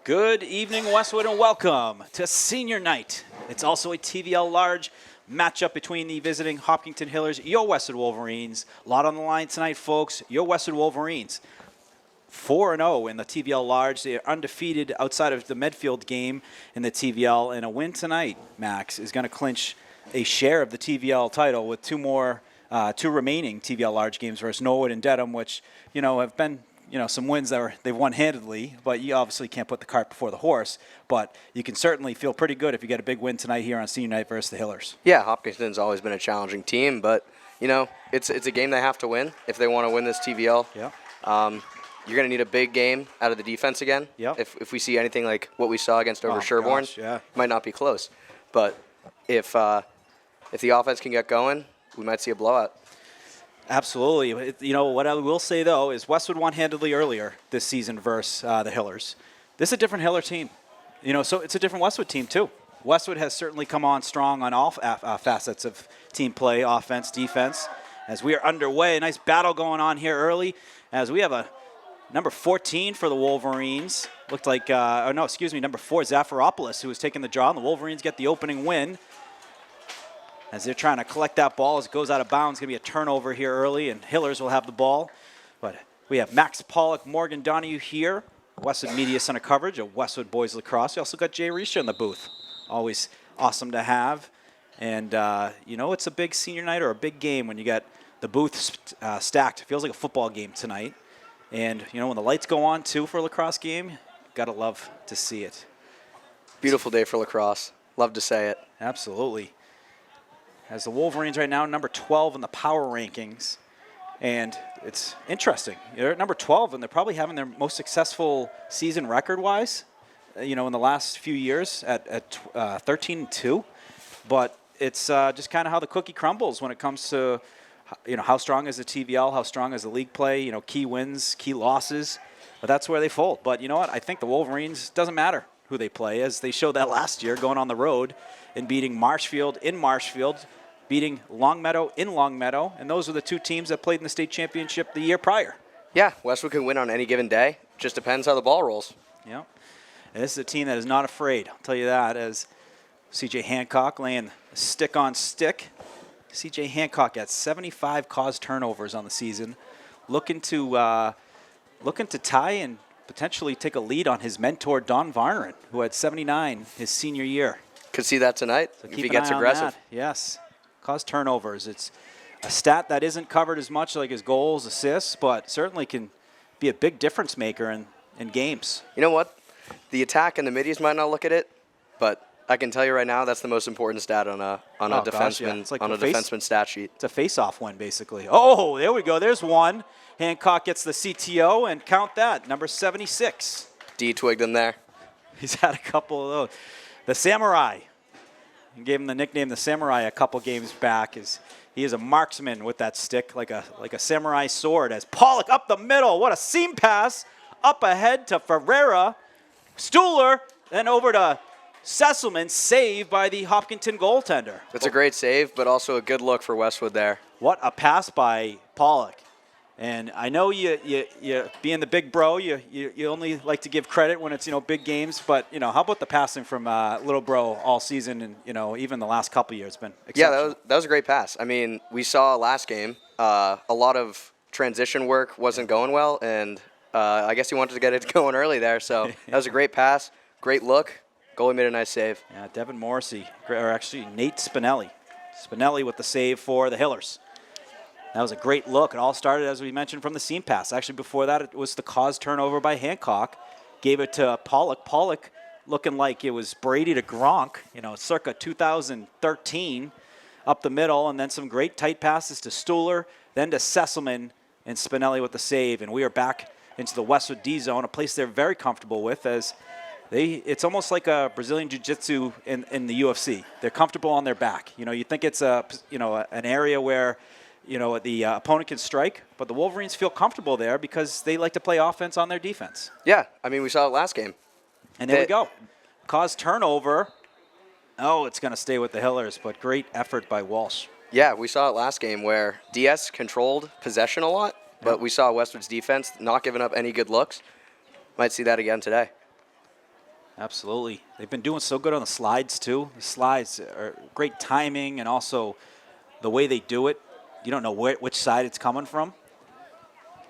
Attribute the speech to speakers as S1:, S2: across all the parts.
S1: Good evening, Westwood, and welcome to Senior Night. It's also a TVL Large matchup between the visiting Hopkinton Hillers, your Westwood Wolverines. A lot on the line tonight, folks. Your Westwood Wolverines, 4-0 in the TVL Large. They are undefeated outside of the Medfield game in the TVL, and a win tonight, Max, is going to clinch a share of the TVL title with two remaining TVL Large games versus Norwood and Dedham, which, have been some wins that they've won handedly, but you obviously can't put the cart before the horse. But you can certainly feel pretty good if you get a big win tonight here on Senior Night versus the Hillers.
S2: Yeah, Hopkinton's always been a challenging team, but, it's a game they have to win if they want to win this TVL.
S1: Yeah.
S2: You're going to need a big game out of the defense again.
S1: Yep.
S2: If we see anything like what we saw against Sherborne,
S1: yeah.
S2: Might not be close. But if the offense can get going, we might see a blowout.
S1: Absolutely. What I will say, though, is Westwood won handedly earlier this season versus the Hillers. This is a different Hiller team. So it's a different Westwood team, too. Westwood has certainly come on strong on all facets of team play, offense, defense. As we are underway, a nice battle going on here early as we have a number 14 for the Wolverines. Looked like, number 4, Zafiropoulos, who was taking the draw, and the Wolverines get the opening win. As they're trying to collect that ball as it goes out of bounds. It's going to be a turnover here early, and Hillers will have the ball. But we have Max Pollock, Morgan Donahue here. Westwood Media Center coverage of Westwood Boys Lacrosse. We also got Jay Risha in the booth. Always awesome to have. And, it's a big senior night or a big game when you got the booth stacked. It feels like a football game tonight. And, when the lights go on, too, for a lacrosse game, got to love to see it.
S2: Beautiful day for lacrosse. Love to say it.
S1: Absolutely. As the Wolverines right now, number 12 in the power rankings. And it's interesting. They're at number 12, and they're probably having their most successful season record-wise, in the last few years at 13-2. But it's just kind of how the cookie crumbles when it comes to, how strong is the TVL, how strong is the league play, key wins, key losses. But that's where they fold. But you know what? I think the Wolverines, doesn't matter who they play, as they showed that last year going on the road and beating Marshfield in Marshfield, beating Longmeadow in Longmeadow, and those are the two teams that played in the state championship the year prior.
S2: Yeah, Westwood can win on any given day. Just depends how the ball rolls.
S1: Yeah, and this is a team that is not afraid. I'll tell you that, as C.J. Hancock laying stick on stick. C.J. Hancock at 75 caused turnovers on the season, looking to tie and potentially take a lead on his mentor Don Varneren, who had 79 his senior year.
S2: Could see that tonight if he gets aggressive.
S1: Yes. Cause turnovers. It's a stat that isn't covered as much like his goals, assists, but certainly can be a big difference maker in games. You
S2: know what? The attack and the middies might not look at it, but I can tell you right now that's the most important stat on a defenseman stat sheet.
S1: It's a face-off win, basically. Oh, there we go. There's one. Hancock gets the CTO, and count that, number 76.
S2: D twigged him there.
S1: He's had a couple of those. The Samurai. He gave him the nickname the Samurai a couple games back. He is a marksman with that stick, like a samurai sword. As Pollock up the middle, what a seam pass up ahead to Ferreira, Stuhler, then over to Sesselman, saved by the Hopkinton goaltender.
S2: It's a great save, but also a good look for Westwood there.
S1: What a pass by Pollock. And I know you being the big bro, you only like to give credit when it's, big games. But, how about the passing from little bro all season and, even the last couple years? It's been exceptional.
S2: Yeah, that was a great pass. I mean, we saw last game a lot of transition work wasn't going well, and I guess he wanted to get it going early there. So that was a great pass, great look. Goalie made a nice save.
S1: Yeah, Devin Morrissey, or actually Nate Spinelli. Spinelli with the save for the Hillers. That was a great look. It all started, as we mentioned, from the seam pass. Actually, before that, it was the caused turnover by Hancock. Gave it to Pollock. Pollock looking like it was Brady to Gronk, circa 2013, up the middle, and then some great tight passes to Stuhler, then to Sesselman, and Spinelli with the save. And we are back into the Westwood D zone, a place they're very comfortable with, as it's almost like a Brazilian Jiu-Jitsu in the UFC. They're comfortable on their back. You think it's an area where the opponent can strike, but the Wolverines feel comfortable there because they like to play offense on their defense.
S2: Yeah, I mean, we saw it last game.
S1: And there we go. Caused turnover. Oh, it's going to stay with the Hillers, but great effort by Walsh.
S2: Yeah, we saw it last game where DS controlled possession a lot, but we saw Westwood's defense not giving up any good looks. Might see that again today.
S1: Absolutely. They've been doing so good on the slides, too. The slides are great timing, and also the way they do it. You don't know which side it's coming from.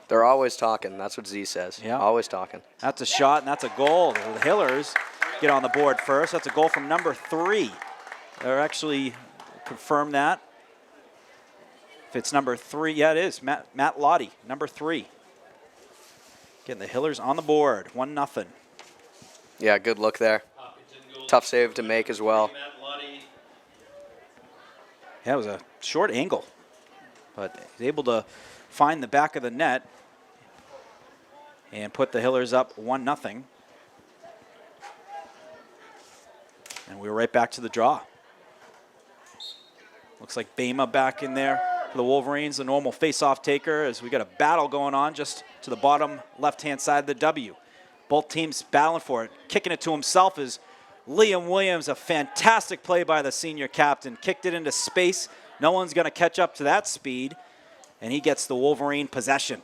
S2: They're always talking. That's what Z says.
S1: Yeah.
S2: Always talking.
S1: That's a shot, and that's a goal. The Hillers get on the board first. That's a goal from number 3. They're actually confirm that. If it's number 3, yeah, it is. Matt Lottie, number 3. Getting the Hillers on the board, 1-0.
S2: Yeah, good look there. Tough save to make as well.
S1: Yeah, it was a short angle, but he's able to find the back of the net and put the Hillers up 1-0. And we're right back to the draw. Looks like Bama back in there for the Wolverines, the normal face-off taker, as we got a battle going on just to the bottom left-hand side of the W. Both teams battling for it. Kicking it to himself is Liam Williams. A fantastic play by the senior captain. Kicked it into space. No one's going to catch up to that speed. And he gets the Wolverine possession.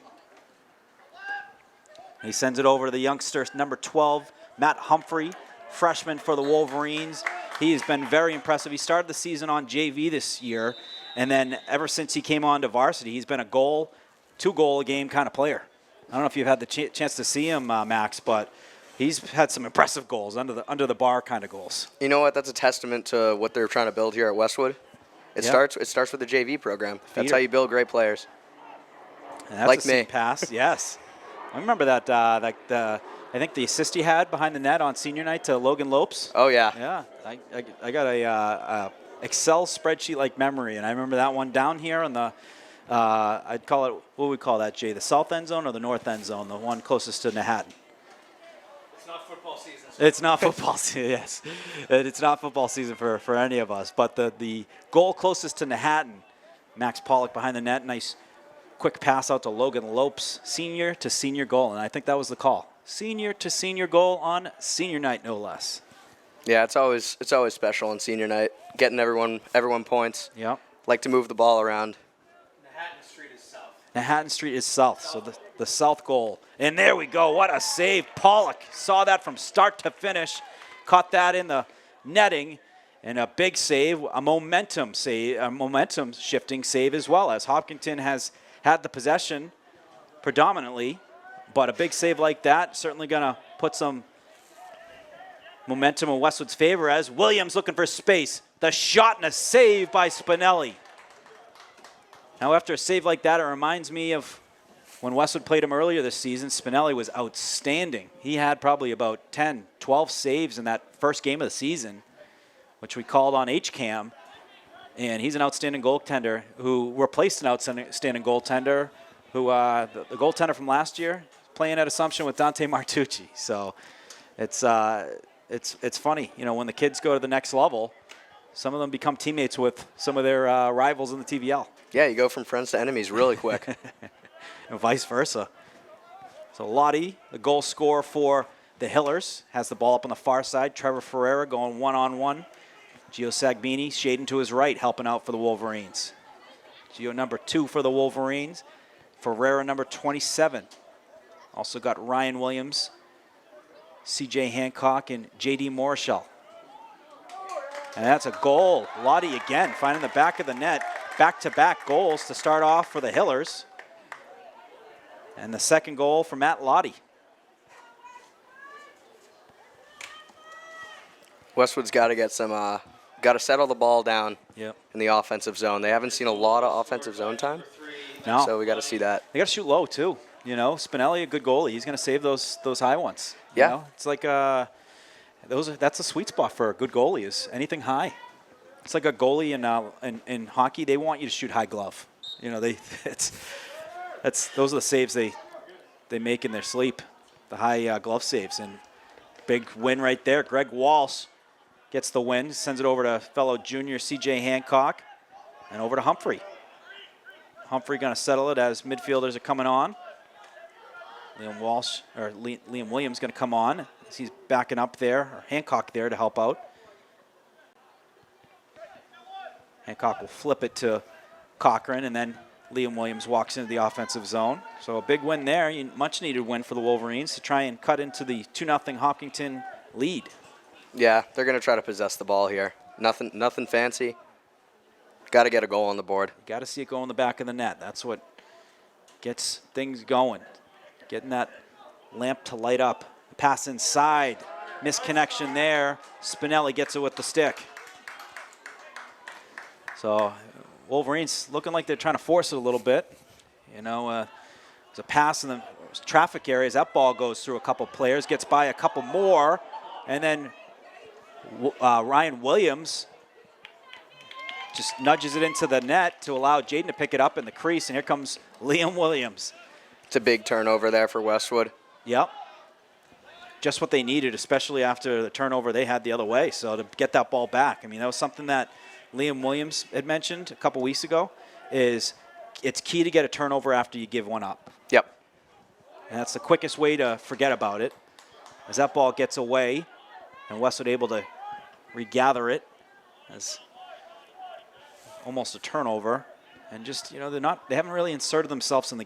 S1: He sends it over to the youngster, number 12, Matt Humphrey, freshman for the Wolverines. He has been very impressive. He started the season on JV this year, and then ever since he came on to varsity, he's been a goal, 2-goal a game kind of player. I don't know if you've had the chance to see him, Max, but he's had some impressive goals, under the bar kind of goals.
S2: You know what? That's a testament to what they're trying to build here at Westwood. It starts with the JV program. That's how you build great players.
S1: And that's
S2: like
S1: a seam
S2: me.
S1: pass, yes. I remember that. I think the assist he had behind the net on senior night to Logan Lopes.
S2: Oh yeah.
S1: Yeah, I got a Excel spreadsheet-like memory, and I remember that one down here on the. I'd call it, what would we call that, Jay? The south end zone or the north end zone? The one closest to Manhattan.
S3: It's not football season.
S1: It's not football season, yes. It's not football season for any of us. But the goal closest to Manhattan, Max Pollock behind the net, nice quick pass out to Logan Lopes, senior to senior goal. And I think that was the call. Senior to senior goal on senior night, no less.
S2: Yeah, it's always special on senior night, getting everyone points.
S1: Yep.
S2: Like to move the ball around.
S3: Manhattan Street is south.
S1: Manhattan Street is south, so the south goal. And there we go. What a save. Pollock saw that from start to finish. Caught that in the netting. And a big save, a momentum shifting save as well, as Hopkinton has had the possession predominantly. But a big save like that certainly going to put some momentum in Westwood's favor, as Williams looking for space. The shot and a save by Spinelli. Now, after a save like that, it reminds me of when Westwood played him earlier this season. Spinelli was outstanding. He had probably about 10, 12 saves in that first game of the season, which we called on HCAM. And he's an outstanding goaltender who replaced an outstanding goaltender who, the goaltender from last year, playing at Assumption with Dante Martucci. So it's funny, when the kids go to the next level, some of them become teammates with some of their rivals in the TVL.
S2: Yeah, you go from friends to enemies really quick.
S1: And vice versa. So Lottie, the goal scorer for the Hillers, has the ball up on the far side. Trevor Ferreira going one-on-one. Gio Sagbini shading to his right, helping out for the Wolverines. Gio number 2 for the Wolverines. Ferreira number 27. Also got Ryan Williams, C.J. Hancock, and J.D. Morishall. And that's a goal. Lottie again finding the back of the net. Back-to-back goals to start off for the Hillers. And the second goal for Matt Lottie.
S2: Westwood's got to get some, got to settle the ball down in the offensive zone. They haven't seen a lot of offensive zone time.
S1: No.
S2: So we got to see that.
S1: They got to shoot low too. Spinelli, a good goalie. He's going to save those high ones.
S2: Yeah.
S1: It's like that's a sweet spot for a good goalie, is anything high. It's like a goalie in hockey. They want you to shoot high glove. Those are the saves they make in their sleep, the high glove saves. And big win right there. Greg Walsh gets the win, sends it over to fellow junior C.J. Hancock, and over to Humphrey. Humphrey going to settle it as midfielders are coming on. Liam Williams going to come on. He's backing up there, or Hancock there to help out. Hancock will flip it to Cochran, and then Liam Williams walks into the offensive zone. So a big win there, much needed win for the Wolverines to try and cut into the 2-0 Hopkinton lead.
S2: Yeah, they're going to try to possess the ball here. Nothing fancy. Got to get a goal on the board.
S1: Got to see it go in the back of the net. That's what gets things going. Getting that lamp to light up. Pass inside. Misconnection there. Spinelli gets it with the stick. So Wolverines looking like they're trying to force it a little bit. You know, there's a pass in the traffic areas. That ball goes through a couple players, gets by a couple more, and then Ryan Williams just nudges it into the net to allow Jaden to pick it up in the crease, and here comes Liam Williams.
S2: It's a big turnover there for Westwood.
S1: Yep. Just what they needed, especially after the turnover they had the other way. So to get that ball back, I mean, that was something that Liam Williams had mentioned a couple weeks ago, is it's key to get a turnover after you give one up.
S2: Yep.
S1: And that's the quickest way to forget about it. As that ball gets away, and Westwood able to regather it as almost a turnover. And just, you know, they haven't really inserted themselves in the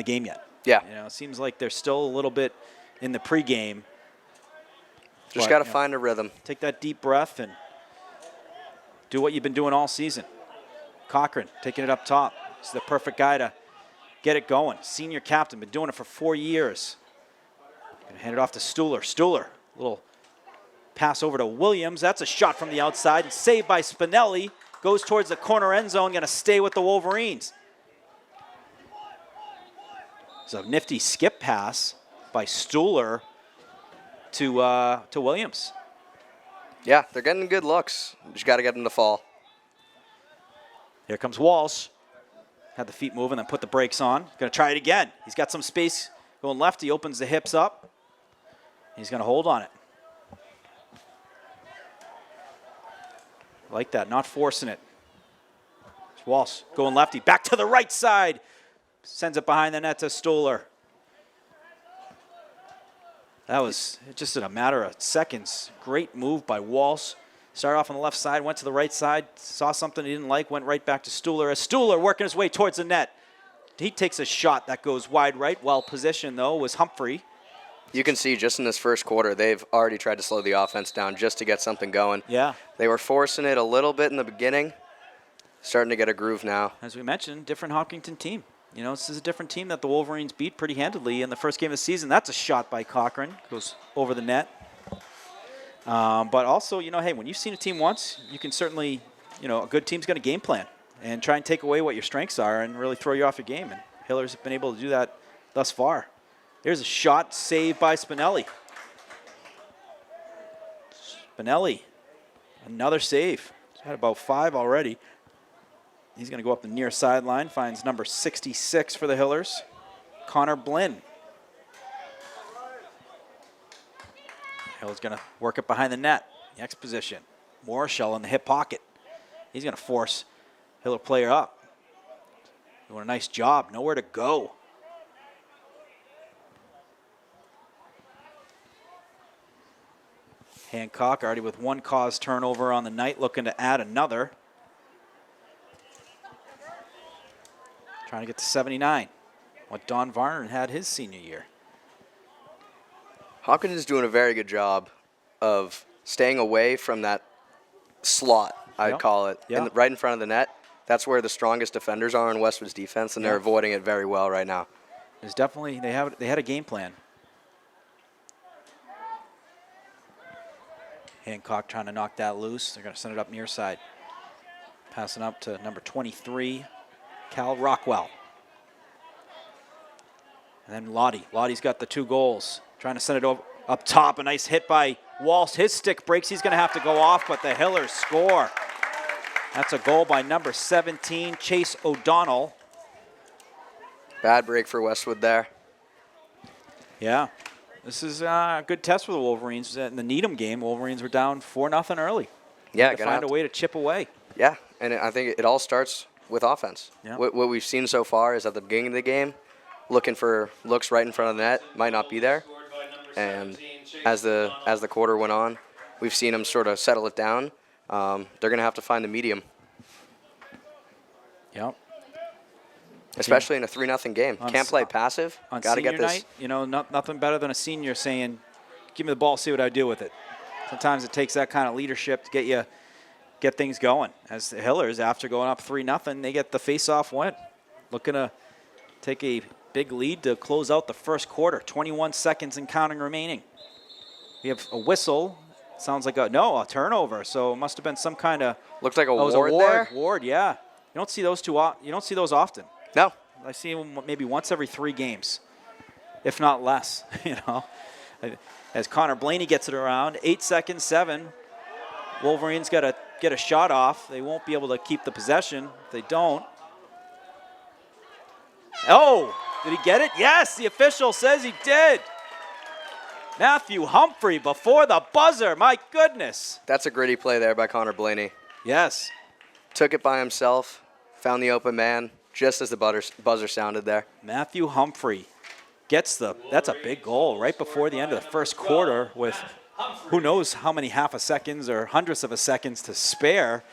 S1: game yet.
S2: Yeah.
S1: You know, it seems like they're still a little bit in the pregame.
S2: Just got to find a rhythm.
S1: Take that deep breath and do what you've been doing all season. Cochran taking it up top. He's the perfect guy to get it going. Senior captain, been doing it for 4 years. Gonna hand it off to Stuhler. Stuhler, little pass over to Williams. That's a shot from the outside and saved by Spinelli. Goes towards the corner end zone, gonna stay with the Wolverines. It's a nifty skip pass by Stuhler to Williams.
S2: Yeah, they're getting good looks. Just got to get them to fall.
S1: Here comes Walsh. Had the feet moving, then put the brakes on. Going to try it again. He's got some space going left. He opens the hips up. He's going to hold on it. Like that, not forcing it. It's Walsh going lefty. Back to the right side. Sends it behind the net to Stuhler. That was just in a matter of seconds. Great move by Walsh. Started off on the left side, went to the right side, saw something he didn't like, went right back to Stuhler. As Stuhler working his way towards the net. He takes a shot that goes wide right. Well positioned, though, was Humphrey.
S2: You can see just in this first quarter, they've already tried to slow the offense down just to get something going.
S1: Yeah.
S2: They were forcing it a little bit in the beginning. Starting to get a groove now.
S1: As we mentioned, different Hopkinton team. You know, this is a different team that the Wolverines beat pretty handedly in the first game of the season. That's a shot by Cochran. Goes over the net. But also, you know, hey, when you've seen a team once, you can certainly, you know, a good team's going to game plan and try and take away what your strengths are and really throw you off your game. And Hillers have been able to do that thus far. There's a shot saved by Spinelli. Spinelli, another save. He's had about 5 already. He's going to go up the near sideline, finds number 66 for the Hillers, Connor Blinn. Hill's going to work it behind the net. Next position, Morishell in the hip pocket. He's going to force Hiller player up. Doing a nice job, nowhere to go. Hancock already with 1 caused turnover on the night, looking to add another. Trying to get to 79, what Don Varner had his senior year.
S2: Hopkins is doing a very good job of staying away from that slot, I'd call it, right in front of the net. That's where the strongest defenders are in Westwood's defense, and they're avoiding it very well right now.
S1: There's definitely, they had a game plan. Hancock trying to knock that loose. They're going to send it up near side. Passing up to number 23, Cal Rockwell. And then Lottie. Lottie's got the 2 goals. Trying to send it over up top. A nice hit by Walsh. His stick breaks. He's going to have to go off, but the Hillers score. That's a goal by number 17, Chase O'Donnell.
S2: Bad break for Westwood there.
S1: Yeah. This is a good test for the Wolverines. In the Needham game, Wolverines were down 4-0 early.
S2: Yeah,
S1: to find a way to chip away.
S2: Yeah, and I think it all starts with offense.
S1: Yeah.
S2: What we've seen so far is at the beginning of the game, looking for looks right in front of the net, might not be there. And as the quarter went on, we've seen them sort of settle it down. They're going to have to find the medium.
S1: Yep.
S2: Especially in a 3-0 game. Can't play passive.
S1: On
S2: Got to
S1: senior
S2: get this.
S1: night, you know, nothing better than a senior saying, give me the ball, see what I do with it. Sometimes it takes that kind of leadership to get things going. As the Hillers, after going up 3-0, they get the face-off win. Looking to take a big lead to close out the first quarter. 21 seconds and counting remaining. We have a whistle. Sounds like a turnover. So it must have been some kind of.
S2: Looks like a
S1: Ward
S2: there.
S1: Ward, yeah. You don't see those you don't see those often.
S2: No.
S1: I see them maybe once every 3 games, if not less. As Connor Blaney gets it around, 8 seconds, 7. Wolverines got to get a shot off. They won't be able to keep the possession if they don't. Oh, did he get it? Yes, the official says he did. Matthew Humphrey before the buzzer. My goodness.
S2: That's a gritty play there by Connor Blaney.
S1: Yes.
S2: Took it by himself, found the open man just as the buzzer sounded there.
S1: Matthew Humphrey gets that's a big goal right before the end of the first quarter with who knows how many half a seconds or hundredths of a seconds to spare.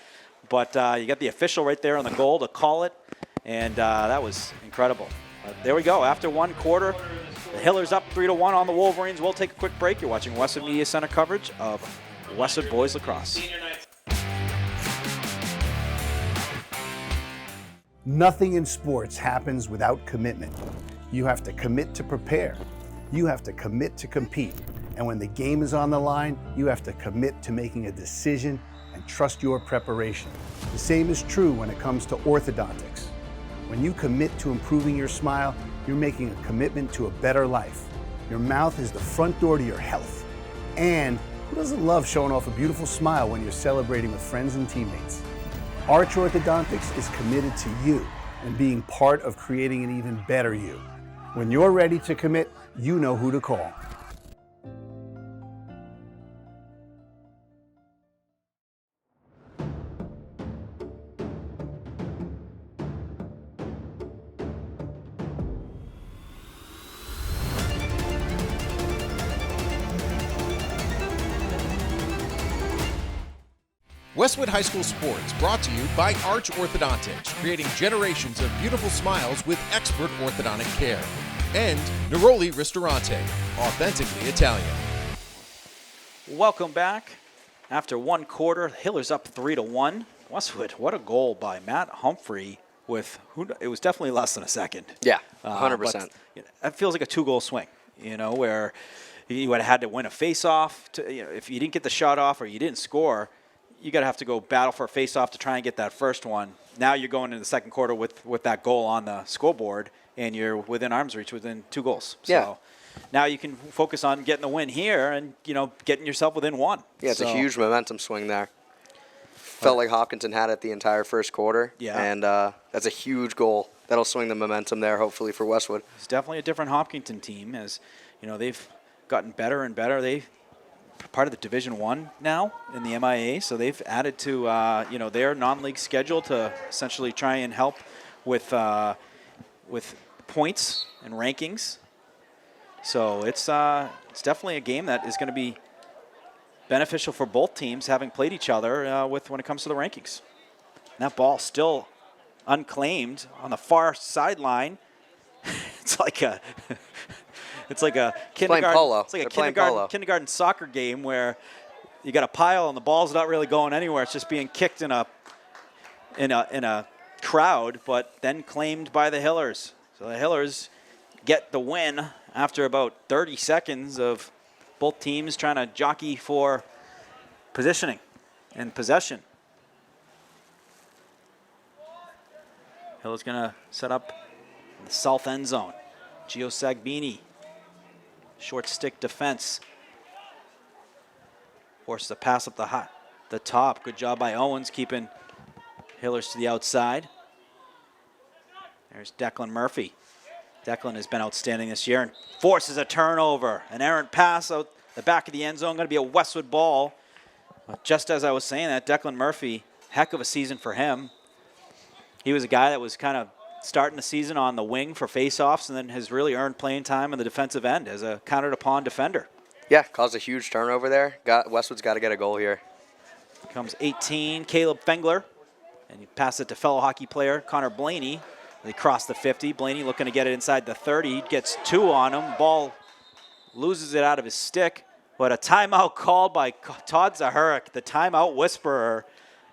S1: But you got the official right there on the goal to call it, and that was incredible. There we go. After one quarter, the Hillers up 3-1 on the Wolverines. We'll take a quick break. You're watching Westwood Media Center coverage of Westwood Boys Lacrosse.
S4: Nothing in sports happens without commitment. You have to commit to prepare. You have to commit to compete. And when the game is on the line, you have to commit to making a decision and trust your preparation. The same is true when it comes to orthodontics. When you commit to improving your smile, you're making a commitment to a better life. Your mouth is the front door to your health. And who doesn't love showing off a beautiful smile when you're celebrating with friends and teammates? Arch Orthodontics is committed to you and being part of creating an even better you. When you're ready to commit, you know who to call.
S5: Westwood High School Sports, brought to you by Arch Orthodontics, creating generations of beautiful smiles with expert orthodontic care. And Neroli Ristorante, authentically Italian.
S1: Welcome back. After one quarter, Hillers up 3-1. Westwood, what a goal by Matt Humphrey with it was definitely less than a second.
S2: Yeah, 100%.
S1: It feels like a 2-goal swing, where you would have had to win a face-off. If you didn't get the shot off or you didn't score, you got to have to go battle for a face-off to try and get that first one. Now you're going into the second quarter with that goal on the scoreboard, and you're within arm's reach within 2 goals.
S2: Yeah.
S1: So now you can focus on getting the win here and, getting yourself within 1.
S2: Yeah, it's a huge momentum swing there. Felt like Hopkinton had it the entire first quarter.
S1: Yeah.
S2: And that's a huge goal. That'll swing the momentum there, hopefully, for Westwood.
S1: It's definitely a different Hopkinton team as, they've gotten better and better. They've part of the Division I now in the MIA, so they've added to their non-league schedule to essentially try and help with points and rankings. So it's definitely a game that is going to be beneficial for both teams having played each other when it comes to the rankings. And that ball still unclaimed on the far sideline. It's like a kindergarten. It's like a kindergarten soccer game where you got a pile and the ball's not really going anywhere. It's just being kicked in a crowd, but then claimed by the Hillers. So the Hillers get the win after about 30 seconds of both teams trying to jockey for positioning and possession. Hillers going to set up in the south end zone. Gio Sagbini. Short stick defense. Forces a pass up the top. Good job by Owens keeping Hillers to the outside. There's Declan Murphy. Declan has been outstanding this year and forces a turnover. An errant pass out the back of the end zone. Going to be a Westwood ball. Just as I was saying that, Declan Murphy, heck of a season for him. He was a guy that was kind of starting the season on the wing for faceoffs and then has really earned playing time on the defensive end as a counted upon defender.
S2: Yeah, caused a huge turnover there. Westwood's got to get a goal here.
S1: Comes 18, Caleb Fengler. And he passes it to fellow hockey player Connor Blaney. They cross the 50. Blaney looking to get it inside the 30. Gets 2 on him. Ball loses it out of his stick. But a timeout called by Todd Zaharik, the timeout whisperer.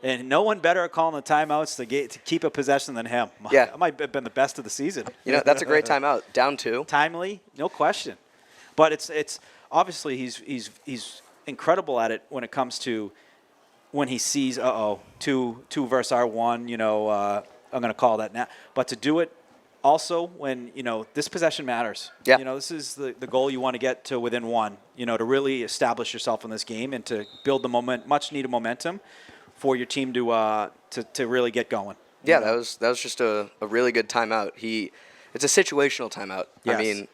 S1: And no one better at calling the timeouts to keep a possession than him.
S2: Yeah.
S1: That might have been the best of the season.
S2: That's a great timeout. Down 2.
S1: Timely, no question. But it's obviously he's incredible at it when it comes to when he sees, two versus our one, I'm going to call that now. But to do it also when, this possession matters.
S2: Yeah.
S1: This is the goal you want to get to within 1, to really establish yourself in this game and to build the much needed momentum for your team to really get going.
S2: Yeah, that was just a really good timeout. It's a situational timeout.
S1: Yes.
S2: I mean,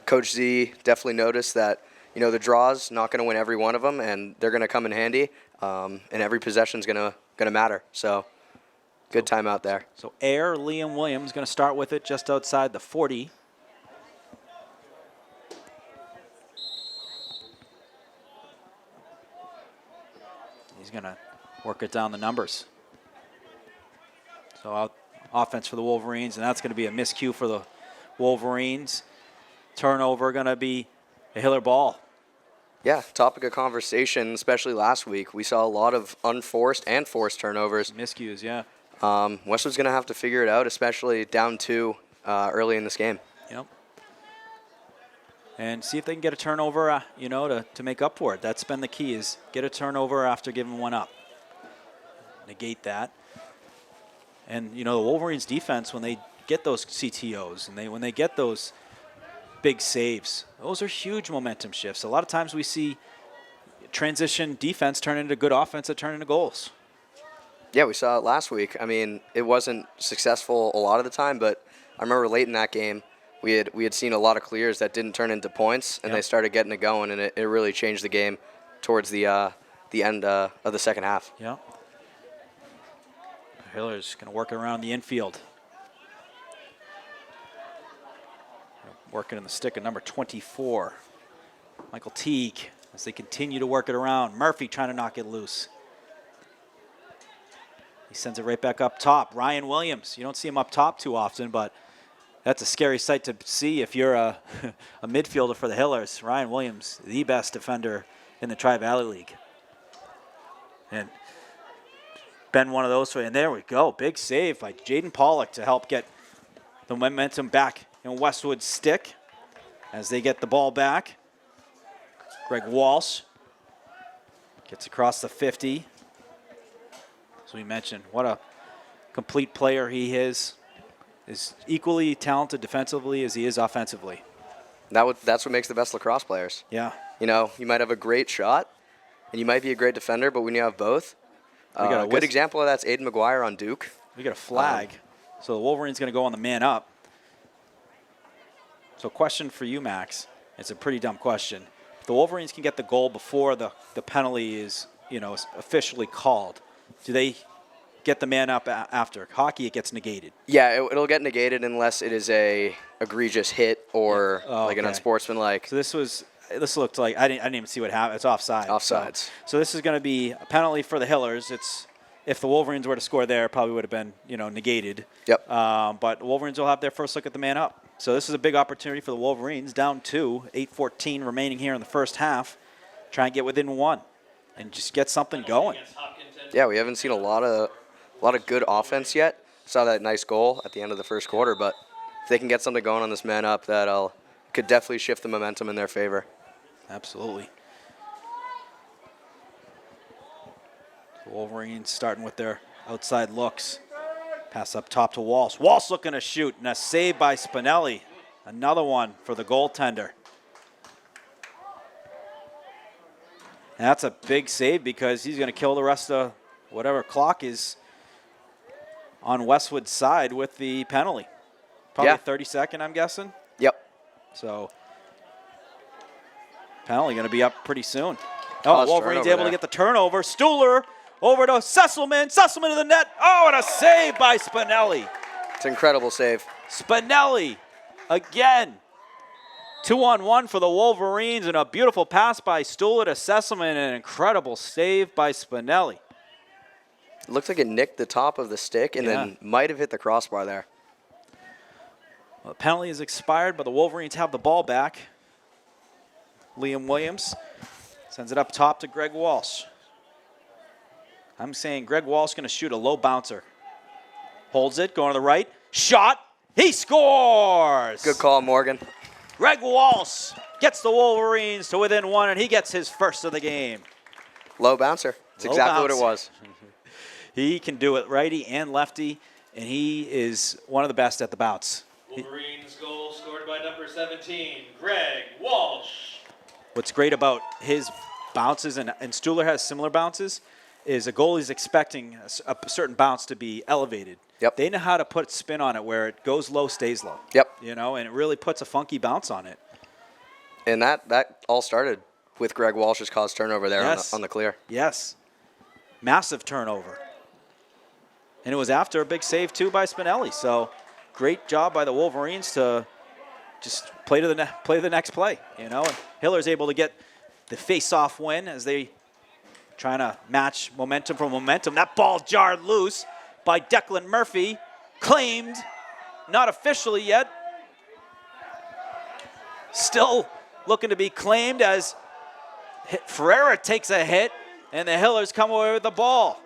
S2: Coach Z definitely noticed that, the draw's not going to win every one of them, and they're going to come in handy, and every possession's going to matter. So, good timeout there.
S1: So Liam Williams going to start with it just outside the 40. He's going to work it down the numbers. So offense for the Wolverines, and that's going to be a miscue for the Wolverines. Turnover going to be a Hiller ball.
S2: Yeah, topic of conversation, especially last week. We saw a lot of unforced and forced turnovers.
S1: Miscues, yeah.
S2: Westwood's going to have to figure it out, especially down 2 early in this game.
S1: Yep. And see if they can get a turnover, to make up for it. That's been the key, is get a turnover after giving one up. Negate that. And, the Wolverines' defense, when they get those CTOs and when they get those big saves, those are huge momentum shifts. A lot of times we see transition defense turn into good offense that turn into goals.
S2: Yeah, we saw it last week. I mean, it wasn't successful a lot of the time, but I remember late in that game, we had seen a lot of clears that didn't turn into points, and they started getting it going, and it really changed the game towards the end of the second half.
S1: Yeah. Hiller's going to work it around the infield. Working in the stick of number 24. Michael Teague, as they continue to work it around. Murphy trying to knock it loose. He sends it right back up top. Ryan Williams, you don't see him up top too often, but that's a scary sight to see if you're a midfielder for the Hillers. Ryan Williams, the best defender in the Tri-Valley League. And been one of those, and there we go. Big save by Jaden Pollock to help get the momentum back in Westwood's stick as they get the ball back. Greg Walsh gets across the 50. As we mentioned, what a complete player he is equally talented defensively as he is offensively.
S2: That's what makes the best lacrosse players.
S1: Yeah.
S2: You might have a great shot, and you might be a great defender, but when you have both, a good example of that's Aiden McGuire on Duke.
S1: We got a flag, so the Wolverines going to go on the man up. So question for you, Max. It's a pretty dumb question. If the Wolverines can get the goal before the penalty is, officially called, do they get the man up after? Hockey, it gets negated.
S2: Yeah, it'll get negated unless it is a egregious hit or an unsportsmanlike.
S1: So this looked like I didn't even see what happened. It's offside.
S2: Offsides.
S1: So this is going to be a penalty for the Hillers. It's if the Wolverines were to score there, it probably would have been negated.
S2: Yep.
S1: But the Wolverines will have their first look at the man up. So this is a big opportunity for the Wolverines. Down 2, 8:14 remaining here in the first half. Try and get within 1 and just get something going.
S2: Yeah, we haven't seen a lot of good offense yet. Saw that nice goal at the end of the first quarter, but if they can get something going on this man up, could definitely shift the momentum in their favor.
S1: Absolutely. The Wolverines starting with their outside looks. Pass up top to Walsh. Walsh looking to shoot, and a save by Spinelli. Another one for the goaltender. And that's a big save because he's going to kill the rest of whatever clock is on Westwood's side with the penalty. Probably 30-second, I'm guessing.
S2: Yep.
S1: So penalty going to be up pretty soon. Oh, Wolverines able to get the turnover. Stuhler over to Sesselman. Sesselman to the net. Oh, and a save by Spinelli.
S2: It's an incredible save.
S1: Spinelli again. 2-on-1 for the Wolverines, and a beautiful pass by Stuhler to Sesselman, and an incredible save by Spinelli.
S2: It looked like it nicked the top of the stick and then might have hit the crossbar there.
S1: Well, the penalty is expired, but the Wolverines have the ball back. Liam Williams sends it up top to Greg Walsh. I'm saying Greg Walsh going to shoot a low bouncer. Holds it, going to the right. Shot. He scores.
S2: Good call, Morgan.
S1: Greg Walsh gets the Wolverines to within one, and he gets his first of the game.
S2: Low bouncer. That's
S1: Low
S2: exactly
S1: bouncer.
S2: what it was.
S1: He can do it righty and lefty, and he is one of the best at the bounce.
S3: Wolverines goal scored by number 17, Greg Walsh.
S1: What's great about his bounces, and Stuhler has similar bounces, is a goalie's expecting a certain bounce to be elevated.
S2: Yep.
S1: They know how to put spin on it where it goes low, stays low.
S2: Yep.
S1: You know, and it really puts a funky bounce on it.
S2: And that all started with Greg Walsh's caused turnover there
S1: Yes.
S2: on the clear.
S1: Yes. Massive turnover. And it was after a big save, too, by Spinelli. So great job by the Wolverines to just play to the next play. You know, and Hiller's able to get the face-off win as they trying to match momentum for momentum. That ball jarred loose by Declan Murphy. Claimed, not officially yet. Still looking to be claimed as Ferreira takes a hit, and the Hillers come away with the ball.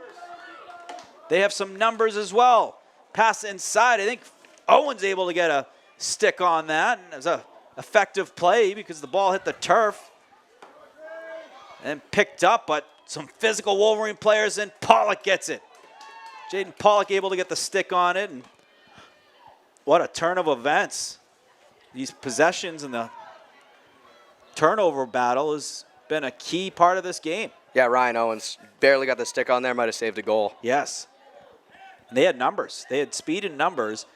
S1: They have some numbers as well. Pass inside. I think Owen's able to get a stick on that. And it was an effective play because the ball hit the turf and picked up, but some physical Wolverine players, and Pollock gets it. Jaden Pollock able to get the stick on it, and what a turn of events. These possessions and the turnover battle has been a key part of this game.
S2: Yeah, Ryan Owens barely got the stick on there, might have saved a goal.
S1: Yes. And they had numbers. They had speed and numbers,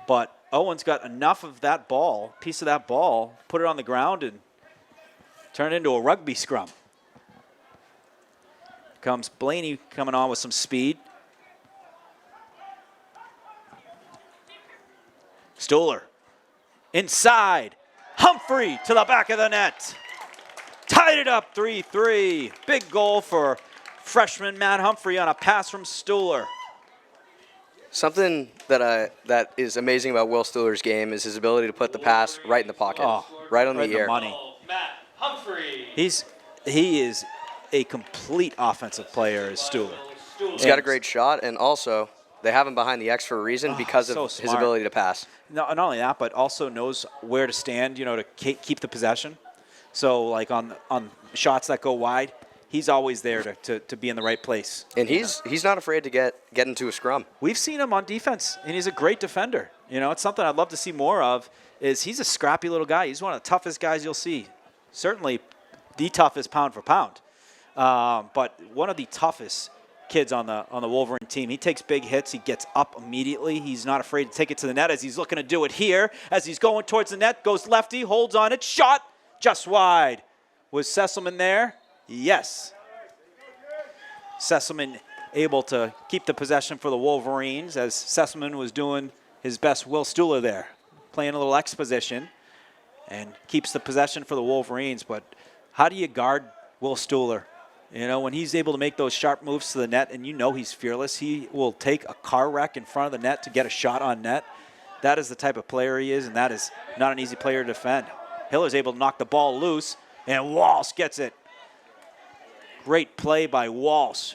S1: but Owens got enough of that ball, piece of that ball, put it on the ground and turn it into a rugby scrum. Comes Blaney coming on with some speed. Stuhler inside. Humphrey to the back of the net. Tied it up 3-3. Big goal for freshman Matt Humphrey on a pass from Stuhler.
S2: Something that is amazing about Will Stuhler's game is his ability to put the pass right in the pocket, right on
S1: right in
S2: the
S1: the
S2: ear.
S1: money.
S3: Matt Humphrey.
S1: He is a complete offensive player as Stuhler.
S2: He's got a great shot, and also they have him behind the X for a reason because
S1: so
S2: of his
S1: smart.
S2: ability to pass.
S1: Not only that, but also knows where to stand, you know, to keep the possession. So, like on shots that go wide, he's always there to be in the right place.
S2: And he's not afraid to get into a scrum.
S1: We've seen him on defense, and he's a great defender. You know, it's something I'd love to see more of. Is he's a scrappy little guy. He's one of the toughest guys you'll see. Certainly, the toughest pound for pound. But one of the toughest kids on the Wolverine team. He takes big hits. He gets up immediately. He's not afraid to take it to the net as he's looking to do it here. As he's going towards the net, goes lefty, holds on it, shot just wide. Was Sesselman there? Yes. Sesselman able to keep the possession for the Wolverines as Sesselman was doing his best Will Stuhler there, playing a little X position and keeps the possession for the Wolverines. But how do you guard Will Stuhler? You know, when he's able to make those sharp moves to the net, and you know he's fearless, he will take a car wreck in front of the net to get a shot on net. That is the type of player he is, and that is not an easy player to defend. Hiller's able to knock the ball loose, and Walsh gets it. Great play by Walsh.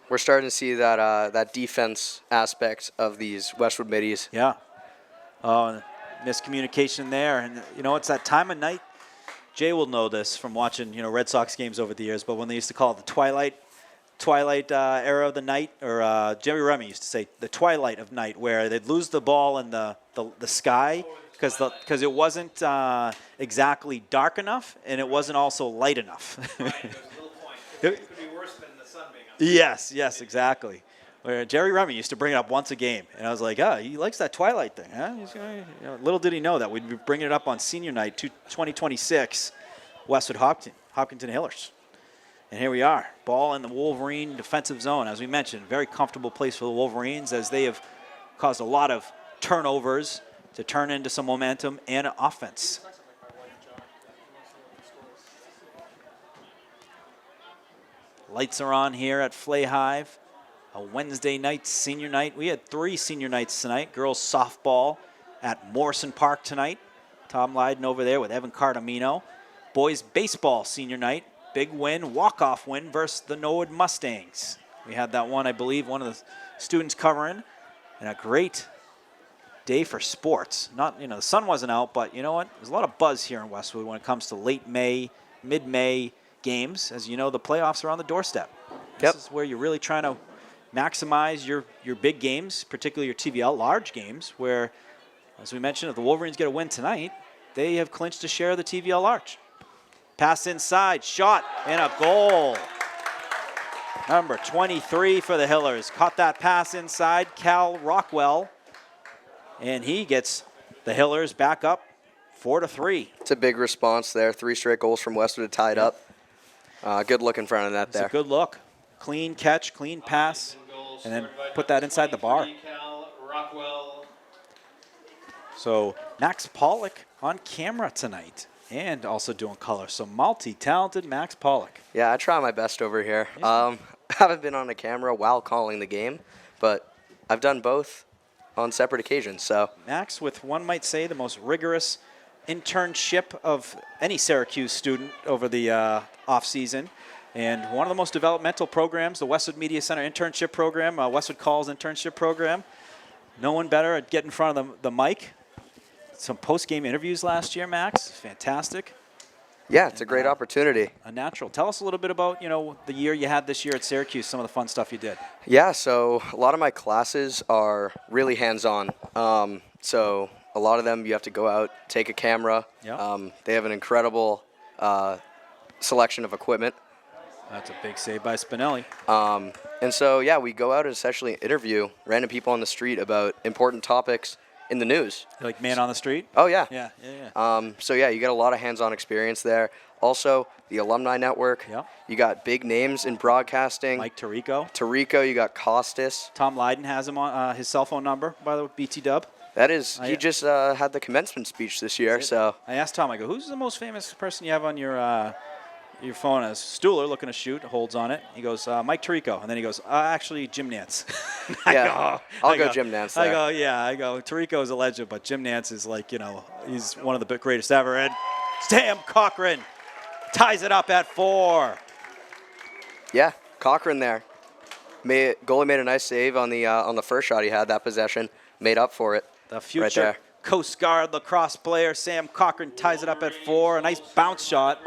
S2: We're starting to see that defense aspect of these Westwood middies.
S1: Yeah. Miscommunication there, and you know, it's that time of night. Jay will know this from watching, you know, Red Sox games over the years, but when they used to call it the twilight era of the night, or Jerry Remy used to say the twilight of night, where they'd lose the ball in the sky because it wasn't exactly dark enough, and it wasn't also light enough.
S3: Right, there's a little point. It could be worse than the sun being up.
S1: Yes, exactly. Where Jerry Remy used to bring it up once a game, and I was like, he likes that twilight thing, huh? Little did he know that we'd be bringing it up on senior night 2026, Westwood Hopkinton Hillers. And here we are, ball in the Wolverine defensive zone. As we mentioned, very comfortable place for the Wolverines as they have caused a lot of turnovers to turn into some momentum and offense. Lights are on here at Flay Hive. A Wednesday night, senior night. We had 3 senior nights tonight. Girls softball at Morrison Park tonight. Tom Lydon over there with Evan Cardamino. boys baseball senior night. Big win, walk-off win versus the Norwood Mustangs. We had that one, I believe, one of the students covering. And a great day for sports. Not, the sun wasn't out, but you know what? There's a lot of buzz here in Westwood when it comes to late May, mid-May games. As you know, the playoffs are on the doorstep. This is where you're really trying to maximize your big games, particularly your TVL large games, where, as we mentioned, if the Wolverines get a win tonight, they have clinched a share of the TVL large. Pass inside, shot, and a goal. Number 23 for the Hillers. Caught that pass inside, Cal Rockwell. And he gets the Hillers back up 4-3.
S2: It's a big response there. 3 straight goals from Westwood to tie it up. Good look in front of that there.
S1: It's a good look. Clean catch, clean pass, and then put that inside the bar. So Max Pollock on camera tonight and also doing color. So multi-talented Max Pollock.
S2: Yeah, I try my best over here. I haven't been on a camera while calling the game, but I've done both on separate occasions. So
S1: Max with, one might say, the most rigorous internship of any Syracuse student over the off-season. And one of the most developmental programs, the Westwood Media Center internship program, Westwood Calls internship program. No one better at getting in front of the mic. Some post-game interviews last year, Max. Fantastic.
S2: Yeah, it's a great opportunity.
S1: A natural. Tell us a little bit about, the year you had this year at Syracuse, some of the fun stuff you did.
S2: Yeah, so a lot of my classes are really hands-on. So a lot of them you have to go out, take a camera.
S1: Yep.
S2: They have an incredible selection of equipment.
S1: That's a big save by Spinelli.
S2: And so, yeah, we go out and essentially interview random people on the street about important topics in the news.
S1: Like man on the street?
S2: Oh, yeah.
S1: Yeah.
S2: So, yeah, you get a lot of hands-on experience there. Also, the Alumni Network.
S1: Yep.
S2: You got big names in broadcasting.
S1: Mike Tirico.
S2: Tirico, you got Costas.
S1: Tom Lydon has him on his cell phone number, by the way, BT Dub.
S2: That is, he just had the commencement speech this year, so.
S1: I asked Tom, I go, who's the most famous person you have on your phone? As Stuhler looking to shoot, holds on it. He goes, Mike Tirico. And then he goes, actually, Jim Nance.
S2: Yeah, I'll go Jim Nance there.
S1: I go, Tirico is a legend, but Jim Nance is like, he's one of the greatest ever. And Sam Cochran ties it up at 4.
S2: Yeah, Cochran there. Goalie made a nice save on the first shot he had, that possession. Made up for it.
S1: The future Coast Guard lacrosse player, Sam Cochran, ties it up at 4. A nice bounce shot.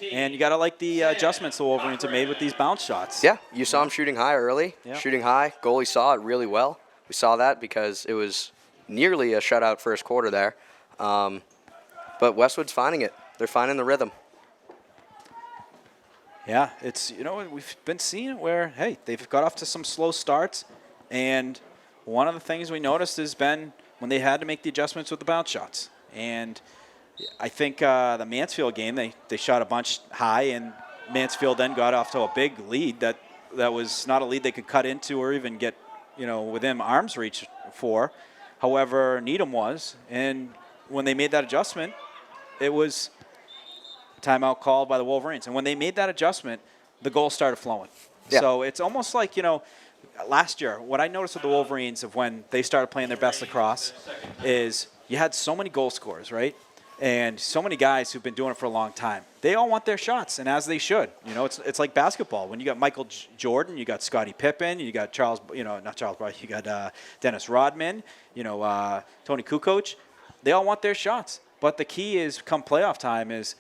S1: And you got to like the adjustments the Wolverines have made with these bounce shots.
S2: Yeah, you saw him shooting high early.
S1: Yeah.
S2: Shooting high. Goalie saw it really well. We saw that because it was nearly a shutout first quarter there. But Westwood's finding it. They're finding the rhythm.
S1: Yeah, it's, we've been seeing it where, hey, they've got off to some slow starts. And one of the things we noticed has been when they had to make the adjustments with the bounce shots. And I think the Mansfield game, they shot a bunch high, and Mansfield then got off to a big lead that was not a lead they could cut into or even get, within arm's reach for. However, Needham was. And when they made that adjustment, it was timeout called by the Wolverines. And when they made that adjustment, the goals started flowing.
S2: Yeah.
S1: So it's almost like, last year, what I noticed with the Wolverines of when they started playing their best lacrosse is you had so many goal scorers, right? And so many guys who've been doing it for a long time. They all want their shots, and as they should. It's like basketball. When you got Michael Jordan, you got Scottie Pippen, you got not Charles, but you got Dennis Rodman, Tony Kukoc. They all want their shots. But the key is, come playoff time, is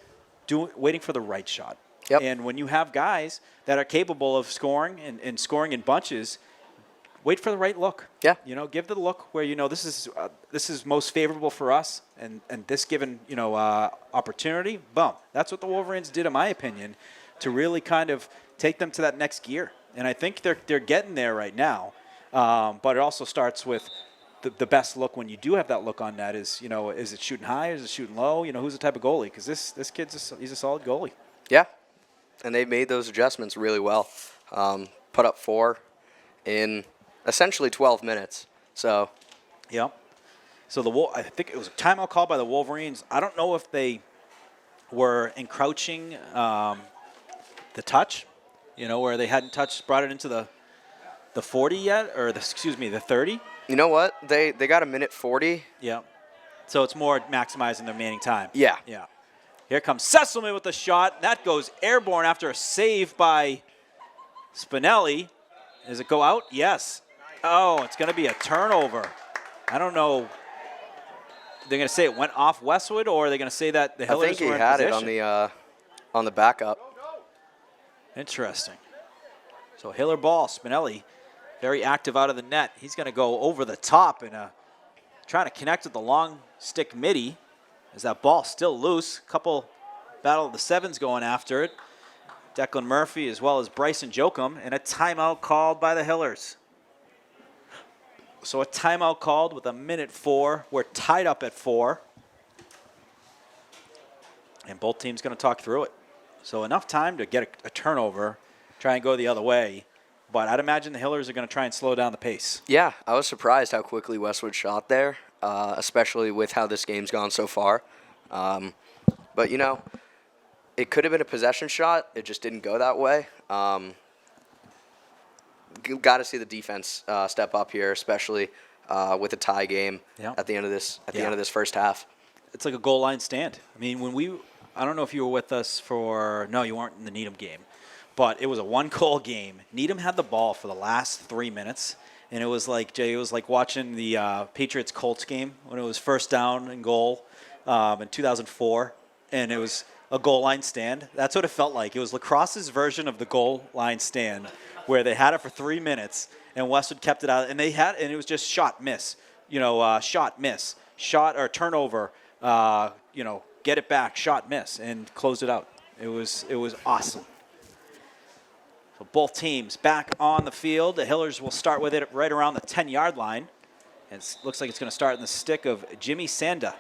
S1: waiting for the right shot.
S2: Yep.
S1: And when you have guys that are capable of scoring and scoring in bunches, wait for the right look.
S2: Yeah.
S1: Give the look where this is most favorable for us, and this given opportunity. Boom. That's what the Wolverines did, in my opinion, to really kind of take them to that next gear. And I think they're getting there right now. But it also starts with the best look when you do have that look on net is is it shooting high, is it shooting low? Who's the type of goalie? Because this kid's he's a solid goalie.
S2: Yeah. And they made those adjustments really well. Put up 4 in essentially 12 minutes. So,
S1: yeah. So I think it was a timeout call by the Wolverines. I don't know if they were encroaching the touch, where they hadn't brought it into the 40 yet, or the 30.
S2: You know what? They got a minute 40.
S1: Yeah. So it's more maximizing the remaining time.
S2: Yeah.
S1: Yeah. Here comes Sesselman with the shot. That goes airborne after a save by Spinelli. Does it go out? Yes. Oh, it's going to be a turnover. I don't know. They're going to say it went off Westwood, or are they going to say that the Hillers
S2: I think he
S1: were in
S2: had
S1: position?
S2: it on the backup.
S1: Interesting. So Hiller ball, Spinelli, very active out of the net. He's going to go over the top and trying to connect with the long stick midi. As that ball still loose. Couple battle of the sevens going after it. Declan Murphy as well as Bryson Jokum, and a timeout called by the Hillers. So a timeout called with 1:04. We're tied up at 4. And both teams going to talk through it. So enough time to get a turnover, try and go the other way. But I'd imagine the Hillers are going to try and slow down the pace.
S2: Yeah, I was surprised how quickly Westwood shot there, especially with how this game's gone so far. But, you know, it could have been a possession shot. It just didn't go that way. Got to see the defense step up here, especially with a tie game at the end of this end of this first half.
S1: It's like a goal line stand. I mean, I don't know if you were with us no, you weren't in the Needham game, but it was a 1-goal game. Needham had the ball for the last 3 minutes, and it was like, Jay, it was like watching the Patriots-Colts game when it was first down and goal in 2004, and it was a goal line stand. That's what it felt like. It was Lacrosse's version of the goal line stand, where they had it for 3 minutes, and Westwood kept it out, and it was just shot, miss, shot, miss, shot or turnover, get it back, shot, miss, and close it out. It was awesome. So both teams back on the field. The Hillers will start with it right around the 10-yard line. And it looks like it's going to start in the stick of Jimmy Sanda.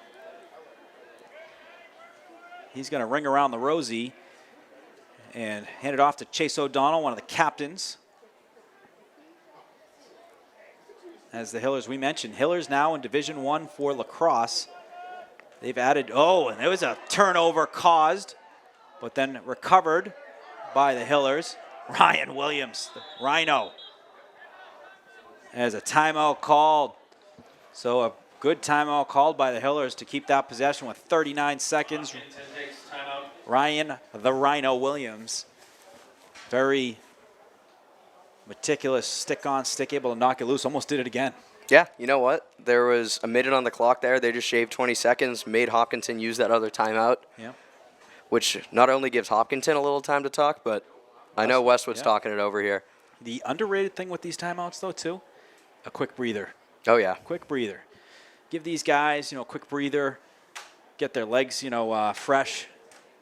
S1: He's going to ring around the rosy and hand it off to Chase O'Donnell, one of the captains. As the Hillers, we mentioned, Hillers now in Division I for Lacrosse. They've added, and there was a turnover caused, but then recovered by the Hillers. Ryan Williams, the Rhino, has a timeout called. So a good timeout called by the Hillers to keep that possession with 39 seconds.
S3: Hopkinton takes timeout.
S1: Ryan, the Rhino Williams, very meticulous, stick on, stick, able to knock it loose. Almost did it again.
S2: Yeah, you know what? There was a minute on the clock there. They just shaved 20 seconds, made Hopkinton use that other timeout, which not only gives Hopkinton a little time to talk, but I know Westwood's talking it over here.
S1: The underrated thing with these timeouts, though, too, a quick breather.
S2: Oh, yeah.
S1: Quick breather. Give these guys, a quick breather, get their legs, fresh,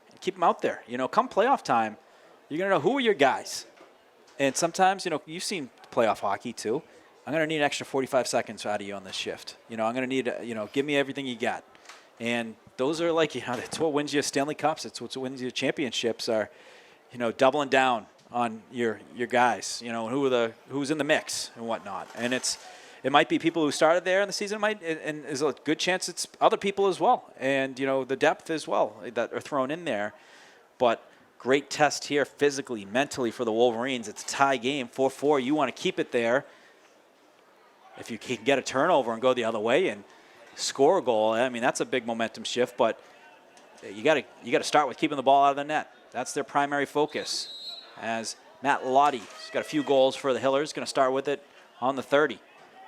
S1: and keep them out there. Come playoff time, you're going to know who are your guys. And sometimes, you've seen playoff hockey, too. I'm going to need an extra 45 seconds out of you on this shift. I'm going to need, give me everything you got. And those are like, it's what wins you Stanley Cups. It's what wins you championships are, doubling down on your guys, who's in the mix and whatnot. And it might be people who started there in the season, and there's a good chance it's other people as well. And, the depth as well that are thrown in there. But great test here physically, mentally for the Wolverines. It's a tie game, 4-4. You want to keep it there. If you can get a turnover and go the other way and score a goal, that's a big momentum shift. But you got to start with keeping the ball out of the net. That's their primary focus. As Matt Lottie, he's got a few goals for the Hillers, going to start with it on the 30.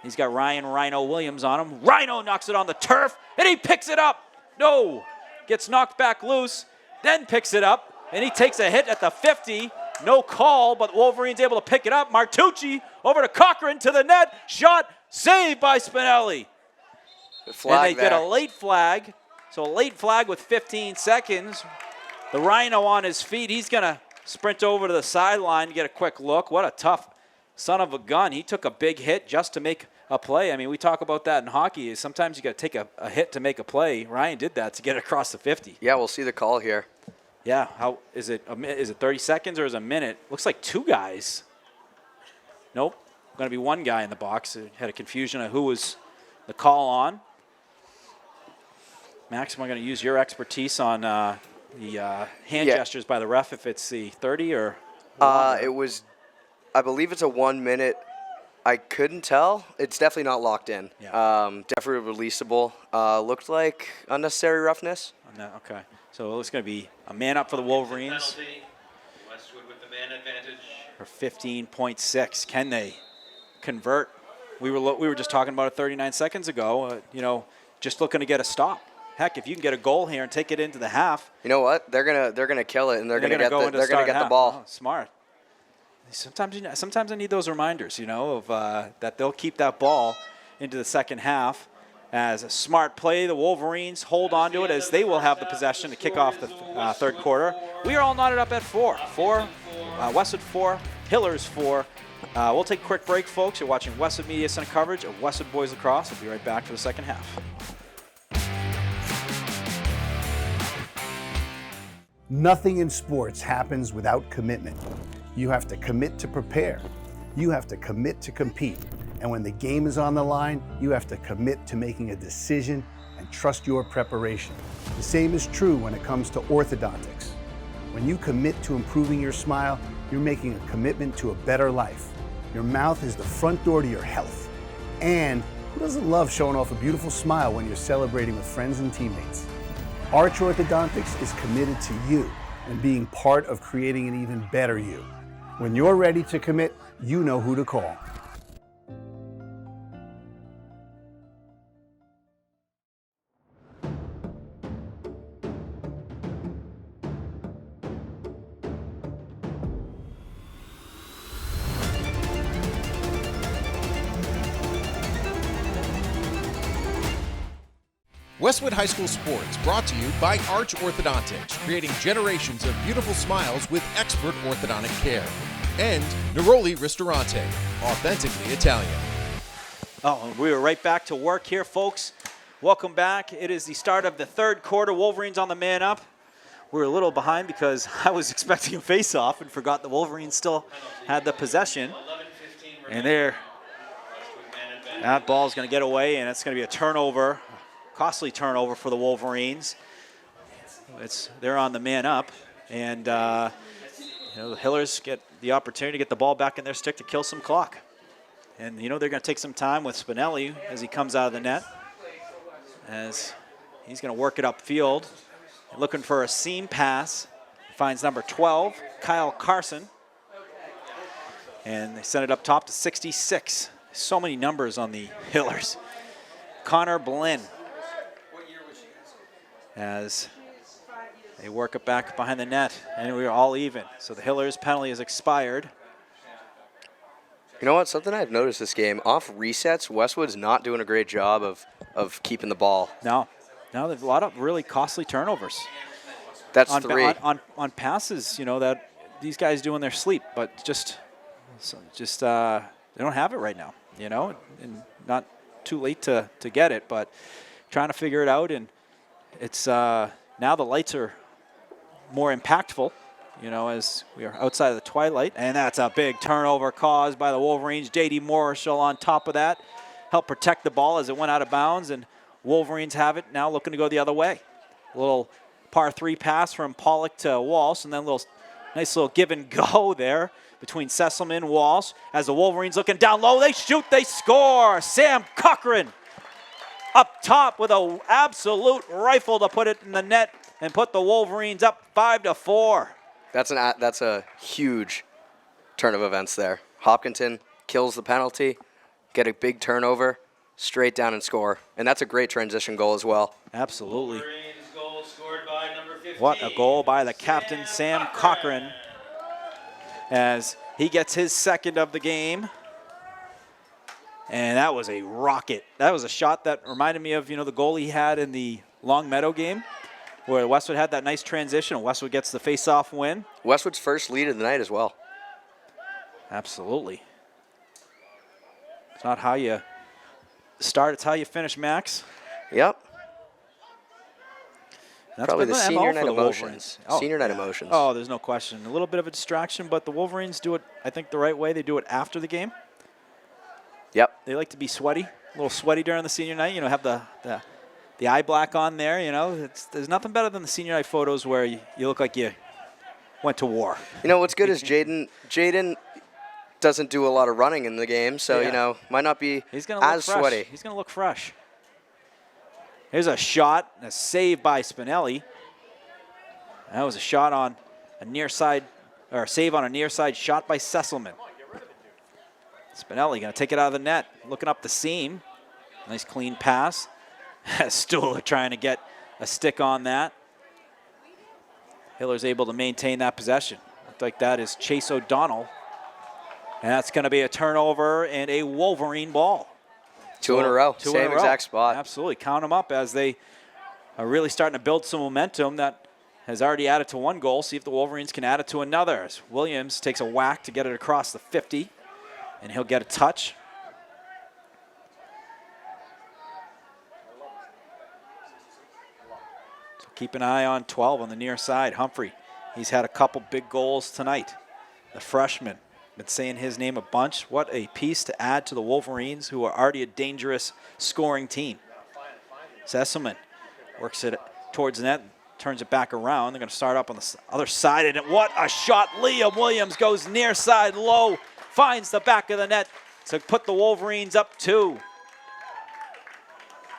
S1: He's got Ryan Rhino Williams on him. Rhino knocks it on the turf, and he picks it up. No, gets knocked back loose, then picks it up, and he takes a hit at the 50. No call, but Wolverine's able to pick it up. Martucci over to Cochran to the net. Shot, saved by Spinelli. And they get a late flag. So a late flag with 15 seconds. The Rhino on his feet. He's going to sprint over to the sideline to get a quick look. What a tough son of a gun. He took a big hit just to make a play. We talk about that in hockey. Sometimes you got to take a hit to make a play. Ryan did that to get across the 50.
S2: Yeah, we'll see the call here.
S1: Yeah, how is it? Is it 30 seconds or is it a minute? Looks like two guys. Nope, going to be one guy in the box. Had a confusion of who was the call on. Max, am I going to use your expertise on the hand gestures by the ref if it's the 30 or?
S2: It was, I believe it's a 1 minute I couldn't tell. It's definitely not locked in.
S1: Yeah.
S2: Definitely releasable. Looked like unnecessary roughness.
S1: No, okay. So it's going to be a man up for the Wolverines
S3: Penalty. Westwood with the man advantage.
S1: for 15.6. Can they convert? We were just talking about it 39 seconds ago. Just looking to get a stop. Heck, if you can get a goal here and take it into the half,
S2: You know what? They're gonna kill it, and they're gonna get
S1: go into
S2: they're gonna
S1: start
S2: get the
S1: half.
S2: ball.
S1: Oh, smart. Sometimes I need those reminders, of that they'll keep that ball into the second half. As a smart play, the Wolverines hold on to it as they will have the possession to kick off the third quarter. We are all knotted up at 4. Westwood 4, Hillers 4. We'll take a quick break, folks. You're watching Westwood Media Center coverage of Westwood Boys Lacrosse. We'll be right back for the second half.
S4: Nothing in sports happens without commitment. You have to commit to prepare. You have to commit to compete. And when the game is on the line, you have to commit to making a decision and trust your preparation. The same is true when it comes to orthodontics. When you commit to improving your smile, you're making a commitment to a better life. Your mouth is the front door to your health. And who doesn't love showing off a beautiful smile when you're celebrating with friends and teammates? Arch Orthodontics is committed to you and being part of creating an even better you. When you're ready to commit, you know who to call.
S5: Westwood High School Sports brought to you by Arch Orthodontics, creating generations of beautiful smiles with expert orthodontic care. And Neroli Ristorante, authentically Italian.
S1: Oh, we were right back to work here, folks. Welcome back. It is the start of the third quarter. Wolverines on the man up. We're a little behind because I was expecting a face-off and forgot the Wolverines still had the possession.
S3: 11-15
S1: And there,
S3: Westwood man advantage.
S1: that ball's going to get away, and it's going to be a turnover, costly turnover for the Wolverines. They're on the man up, and the Hillers get the opportunity to get the ball back in their stick to kill some clock. And they're going to take some time with Spinelli as he comes out of the net, as he's going to work it upfield, looking for a seam pass. Finds number 12, Kyle Carson, and they send it up top to 66. So many numbers on the Hillers. Connor Blinn, as they work it back behind the net, and we're all even. So the Hillers penalty has expired.
S2: You know what? Something I've noticed this game, off resets, Westwood's not doing a great job of keeping the ball.
S1: No, there's a lot of really costly turnovers.
S2: That's
S1: on,
S2: 3.
S1: on passes, that these guys do in their sleep, but just they don't have it right now, and not too late to get it, but trying to figure it out. And it's now the lights are more impactful, as we are outside of the twilight. And that's a big turnover caused by the Wolverines. J.D. Marshall on top of that helped protect the ball as it went out of bounds, and Wolverines have it now looking to go the other way. A little par 3 pass from Pollock to Walsh, and then a nice little give and go there between Sesselman and Walsh. As the Wolverines looking down low, they shoot, they score. Sam Cochran up top with an absolute rifle to put it in the net and put the Wolverines up 5-4.
S2: That's a huge turn of events there. Hopkinton kills the penalty, get a big turnover, straight down and score. And that's a great transition goal as well.
S1: Absolutely.
S3: Wolverines goal scored by number 15.
S1: What a goal by the captain, Sam Cochran, as he gets his second of the game. And that was a rocket. That was a shot that reminded me of, the goal he had in the Long Meadow game, where Westwood had that nice transition, and Westwood gets the face-off win.
S2: Westwood's first lead of the night as well.
S1: Absolutely. It's not how you start, it's how you finish, Max.
S2: Yep.
S1: That's
S2: Probably
S1: been
S2: the
S1: MO
S2: senior
S1: for
S2: night
S1: the
S2: emotions.
S1: Wolverines.
S2: Senior night emotions.
S1: Oh, there's no question. A little bit of a distraction, but the Wolverines do it, I think, the right way. They do it after the game.
S2: Yep.
S1: They like to be sweaty, a little sweaty during the senior night. Have the eye black on there. There's nothing better than the senior night photos where you look like you went to war.
S2: What's good is Jaden, doesn't do a lot of running in the game, so,
S1: Yeah.
S2: you know, might not be
S1: He's going to look
S2: as
S1: fresh.
S2: sweaty.
S1: He's going to look fresh. Here's a shot, and a save by Spinelli. That was a shot on a near side, or a save on a near side shot by Sesselman. Spinelli going to take it out of the net, looking up the seam. Nice clean pass. Stuhler trying to get a stick on that. Hiller's able to maintain that possession. Looks like that is Chase O'Donnell. And that's going to be a turnover and a Wolverine ball.
S2: Two in a row,
S1: Two in a
S2: same
S1: row.
S2: exact spot.
S1: Absolutely. Count them up as they are really starting to build some momentum that has already added to one goal. See if the Wolverines can add it to another. As Williams takes a whack to get it across the 50, and he'll get a touch. So keep an eye on 12 on the near side. Humphrey, he's had a couple big goals tonight. The freshman, been saying his name a bunch. What a piece to add to the Wolverines, who are already a dangerous scoring team. Sesselman works it towards the net, turns it back around. They're going to start up on the other side, and what a shot. Liam Williams goes near side low, finds the back of the net to put the Wolverines up 2.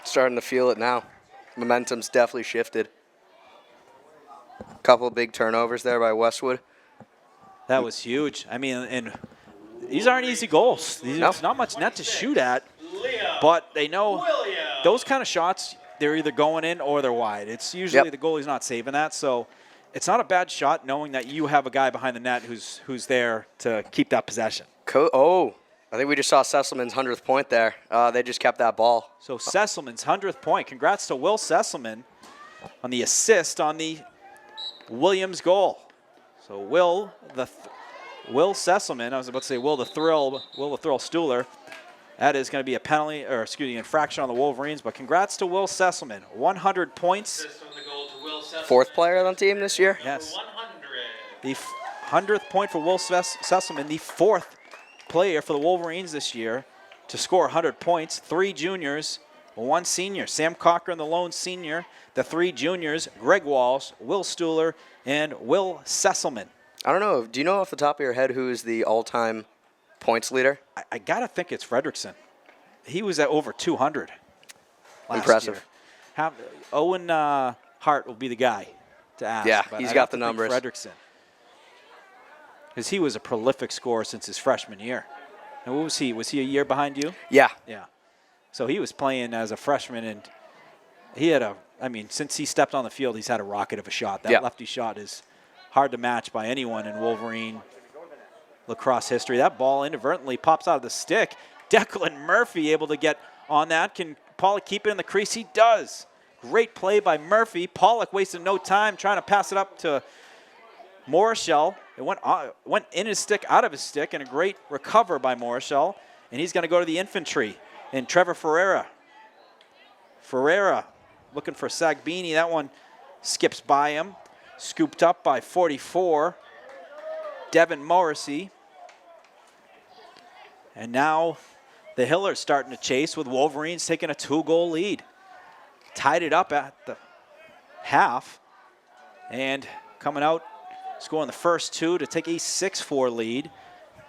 S2: Starting to feel it now. Momentum's definitely shifted. Couple of big turnovers there by Westwood.
S1: That was huge. I mean, and these aren't easy goals. There's not much net to shoot at, but they know those kind of shots, they're either going in or they're wide. It's usually the goalie's not saving that, so it's not a bad shot knowing that you have a guy behind the net who's there to keep that possession.
S2: I think we just saw Sesselman's 100th point there. They just kept that ball.
S1: So Sesselman's 100th point. Congrats to Will Sesselman on the assist on the Williams goal. So Will Sesselman, I was about to say Will the Thrill Stuhler. That is going to be a penalty, or infraction on the Wolverines. But congrats to Will Sesselman, 100 points.
S2: Fourth player on the team this year.
S1: Yes. The 100th point for Will Sesselman, the fourth player for the Wolverines this year to score 100 points. 3 juniors, 1 senior. Sam Cochran, the lone senior. The 3 juniors, Greg Walsh, Will Stuhler, and Will Sesselman.
S2: I don't know. Do you know off the top of your head who is the all-time points leader?
S1: I got to think it's Fredrickson. He was at over 200 last
S2: Impressive.
S1: year. Owen Hart will be the guy to ask.
S2: Yeah,
S1: but
S2: he's
S1: I'd
S2: got
S1: have
S2: the
S1: to think
S2: numbers.
S1: Fredrickson. Because he was a prolific scorer since his freshman year. And what was he? Was he a year behind you?
S2: Yeah.
S1: Yeah. So he was playing as a freshman, and he had since he stepped on the field, he's had a rocket of a shot. That lefty shot is hard to match by anyone in Wolverine lacrosse history. That ball inadvertently pops out of the stick. Declan Murphy able to get on that. Can Pollock keep it in the crease? He does. Great play by Murphy. Pollock wasted no time trying to pass it up to Morishell. It went in his stick, out of his stick, and a great recover by Morishell. And he's going to go to the infantry. And Trevor Ferreira looking for Sagbini. That one skips by him. Scooped up by 44. Devin Morrissey. And now the Hillers starting to chase with Wolverines taking a 2-goal lead. Tied it up at the half. And coming out, scoring the first 2 to take a 6-4 lead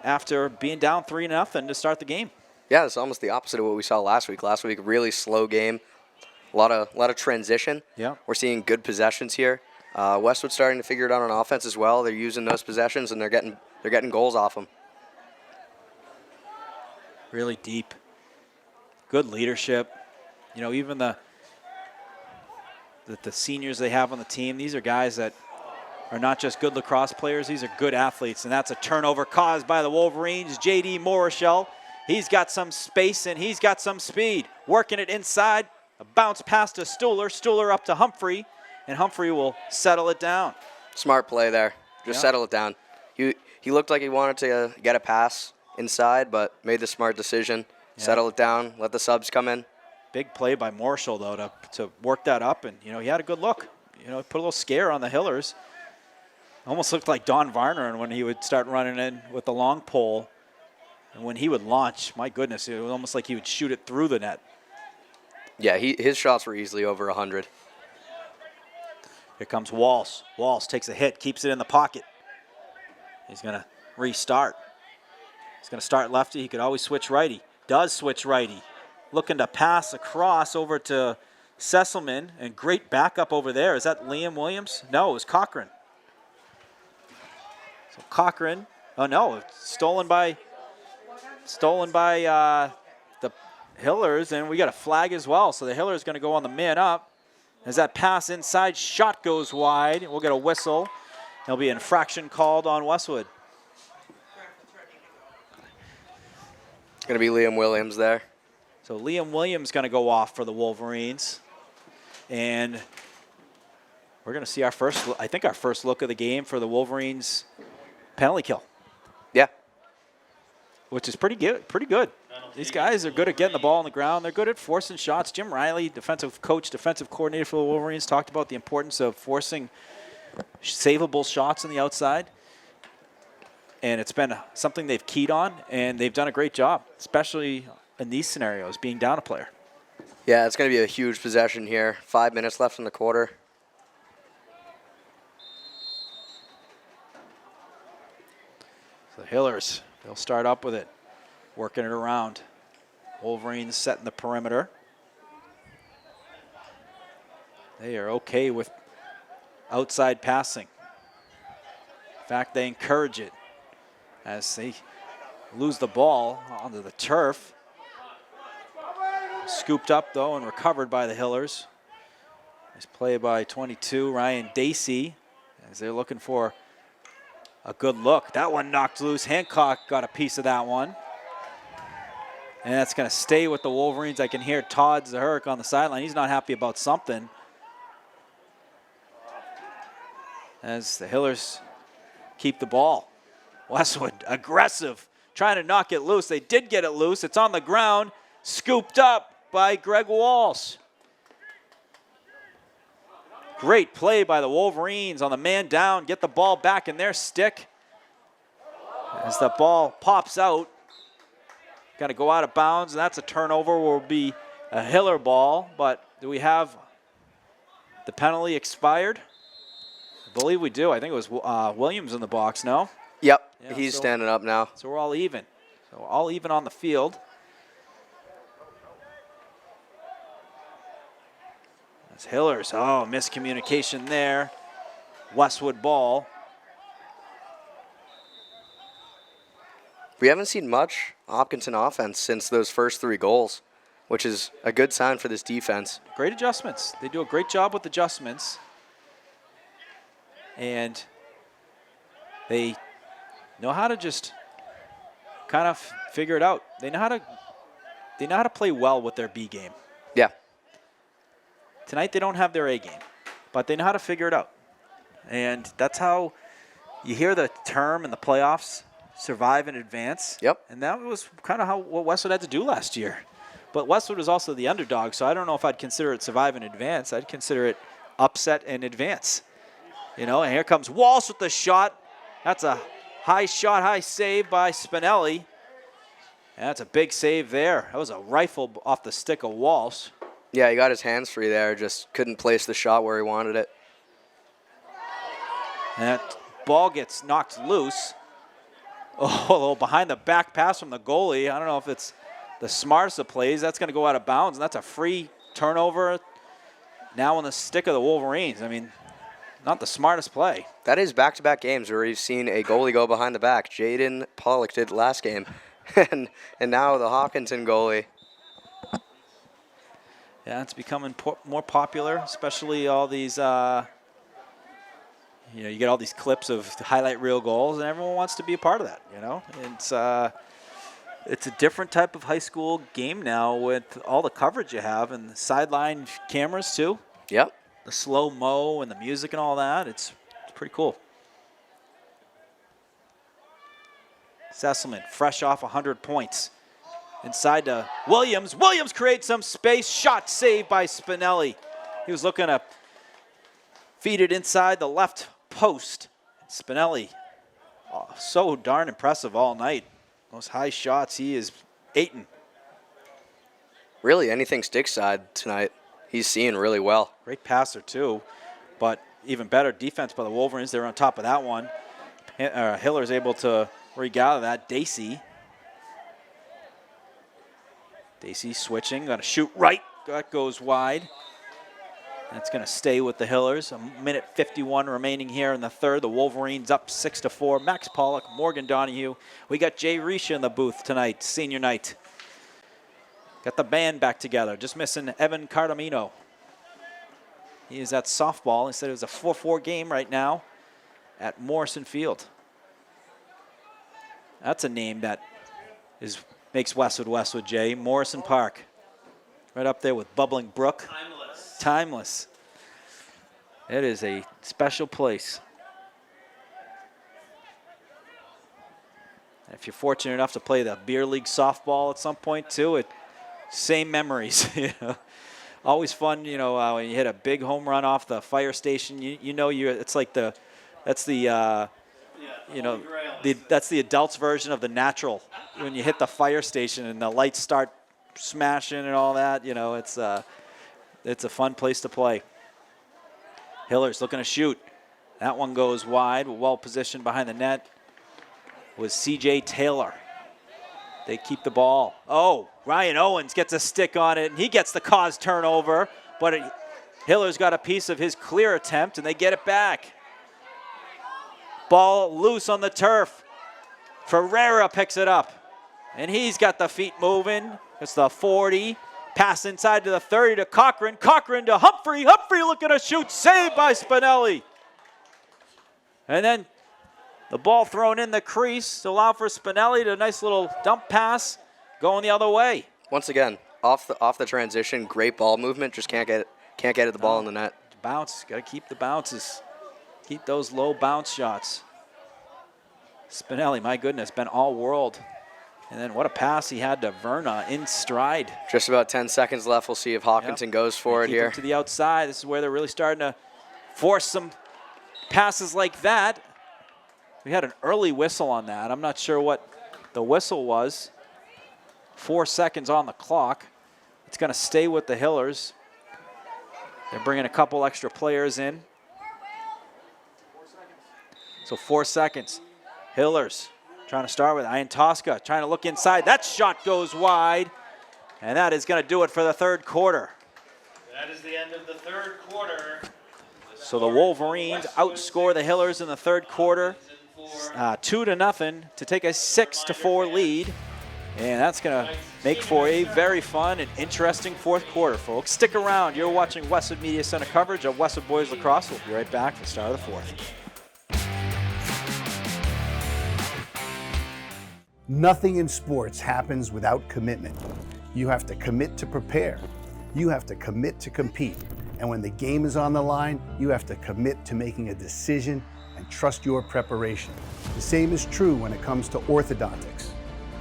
S1: after being down 3-0 to start the game.
S2: Yeah, it's almost the opposite of what we saw last week. Last week, really slow game, a lot of transition.
S1: Yeah,
S2: we're seeing good possessions here. Westwood starting to figure it out on offense as well. They're using those possessions and they're getting goals off them.
S1: Really deep, good leadership. You know, even the seniors they have on the team. These are guys that are not just good lacrosse players. These are good athletes, and that's a turnover caused by the Wolverines. J.D. Morishell. He's got some space and he's got some speed. Working it inside. A bounce pass to Stuhler. Stuhler up to Humphrey. And Humphrey will settle it down.
S2: Smart play there. Just settle it down. He looked like he wanted to get a pass inside, but made the smart decision. Settle it down. Let the subs come in.
S1: Big play by Morishell, though, to work that up. And, he had a good look. Put a little scare on the Hillers. Almost looked like Don Varner when he would start running in with the long pole. And when he would launch, my goodness, it was almost like he would shoot it through the net.
S2: Yeah, his shots were easily over 100.
S1: Here comes Walsh. Walsh takes a hit, keeps it in the pocket. He's going to restart. He's going to start lefty. He could always switch righty. Does switch righty. Looking to pass across over to Sesselman, and great backup over there. Is that Liam Williams? No, it was Cochran. So Cochran, oh no, stolen by the Hillers, and we got a flag as well. So the Hillers going to go on the man up. As that pass inside, shot goes wide. We'll get a whistle. There'll be an infraction called on Westwood.
S2: It's going to be Liam Williams there.
S1: So Liam Williams going to go off for the Wolverines. And we're going to see our first look of the game for the Wolverines penalty kill,
S2: Yeah.
S1: which is pretty good. These guys are good at getting the ball on the ground. They're good at forcing shots. Jim Riley, defensive coach, defensive coordinator for the Wolverines, talked about the importance of forcing savable shots on the outside. And it's been something they've keyed on, and they've done a great job, especially in these scenarios, being down a player.
S2: Yeah, it's going to be a huge possession here. 5 minutes left in the quarter.
S1: So the Hillers, they'll start up with it, working it around. Wolverines setting the perimeter. They are okay with outside passing. In fact, they encourage it as they lose the ball onto the turf. Scooped up, though, and recovered by the Hillers. Nice play by 22, Ryan Dacey, as they're looking for a good look. That one knocked loose. Hancock got a piece of that one. And that's going to stay with the Wolverines. I can hear Todd Zaharik on the sideline. He's not happy about something. As the Hillers keep the ball. Westwood, aggressive, trying to knock it loose. They did get it loose. It's on the ground, scooped up by Greg Walsh. Great play by the Wolverines on the man down. Get the ball back in their stick. As the ball pops out, got to go out of bounds, and that's a turnover. Will be a Hiller ball, but do we have the penalty expired? I believe we do. I think it was Williams in the box, no?
S2: Yep,
S1: Yeah,
S2: he's
S1: so-
S2: standing up now.
S1: So we're all even. So all even on the field. That's Hillers. Oh, miscommunication there. Westwood ball.
S2: We haven't seen much Hopkinton offense since those first 3 goals, which is a good sign for this defense.
S1: Great adjustments. They do a great job with adjustments. And they know how to just kind of figure it out. They know how to play well with their B game.
S2: Yeah,
S1: Tonight they don't have their A game, but they know how to figure it out. And that's how you hear the term in the playoffs, survive and advance.
S2: Yep.
S1: And that was kind of what Westwood had to do last year. But Westwood was also the underdog, so I don't know if I'd consider it survive and advance. I'd consider it upset and advance. You know, and here comes Walsh with the shot. That's a high shot, high save by Spinelli. And that's a big save there. That was a rifle off the stick of Walsh.
S2: yeah, he got his hands free there, just couldn't place the shot where he wanted it.
S1: And that ball gets knocked loose. Oh, a little behind the back pass from the goalie. I don't know if it's the smartest of plays. That's going to go out of bounds, and that's a free turnover now on the stick of the Wolverines. I mean, not the smartest play.
S2: That is back-to-back games where we've seen a goalie go behind the back. Jaden Pollock did last game, and now the Hopkinton goalie.
S1: Yeah, it's becoming more popular, especially all these, you get all these clips of highlight reel goals, and everyone wants to be a part of that, you know? It's a different type of high school game now with all the coverage you have and the sideline cameras too.
S2: Yep.
S1: The slow-mo and the music and all that. It's pretty cool. Sesselman, fresh off 100 points. Inside to Williams. Williams creates some space. Shot saved by Spinelli. He was looking to feed it inside the left post. Spinelli, so darn impressive all night. Those high shots, he is eating.
S2: Really, anything stick side tonight, he's seeing really well.
S1: Great passer, too. But even better defense by the Wolverines. They were on top of that one. Hiller's able to regather that. Dacey Stacy switching, going to shoot right. That goes wide. That's going to stay with the Hillers. A minute 51 remaining here in the third. The Wolverines up 6-4. Max Pollock, Morgan Donahue. We got Jay Risha in the booth tonight, senior night. Got the band back together. Just missing Evan Cardamino. He is at softball. He said it was a 4-4 game right now at Morrison Field. That's a name that makes Westwood, Jay. Morrison Park. Right up there with Bubbling Brook. Timeless. It is a special place. If you're fortunate enough to play the beer league softball at some point too, same memories. Always fun, when you hit a big home run off the fire station. It's like that's the adults version of the natural. When you hit the fire station and the lights start smashing and all that, it's a fun place to play. Hillers looking to shoot. That one goes wide, well positioned behind the net was C.J. Taylor. They keep the ball. Oh, Ryan Owens gets a stick on it, and he gets the cause turnover, but Hillers got a piece of his clear attempt, and they get it back. Ball loose on the turf. Ferreira picks it up, and he's got the feet moving. It's the 40. Pass inside to the 30 to Cochran. Cochran to Humphrey. Humphrey looking to shoot. Saved by Spinelli. And then the ball thrown in the crease to allow for Spinelli to a nice little dump pass going the other way.
S2: Once again, off the transition, great ball movement. Just can't get at the ball in the net.
S1: Bounce. Got to keep the bounces. Keep those low bounce shots. Spinelli, my goodness, been all world. And then what a pass he had to Verna in stride.
S2: Just about 10 seconds left. We'll see if Hopkinton goes for it here.
S1: To the outside. This is where they're really starting to force some passes like that. We had an early whistle on that. I'm not sure what the whistle was. 4 seconds on the clock. It's going to stay with the Hillers. They're bringing a couple extra players in. So 4 seconds. Hillers trying to start with Ian Tosca, trying to look inside. That shot goes wide, and that is going to do it for the third quarter.
S3: That is the end of the third quarter.
S1: So the Wolverines outscore the Hillers in the third quarter, 2-0 to take a 6-4 lead. And that's going to make for a very fun and interesting fourth quarter, folks. Stick around. You're watching Westwood Media Center coverage of Westwood Boys Lacrosse. We'll be right back for the start of the fourth.
S4: Nothing in sports happens without commitment. You have to commit to prepare. You have to commit to compete. And when the game is on the line, you have to commit to making a decision and trust your preparation. The same is true when it comes to orthodontics.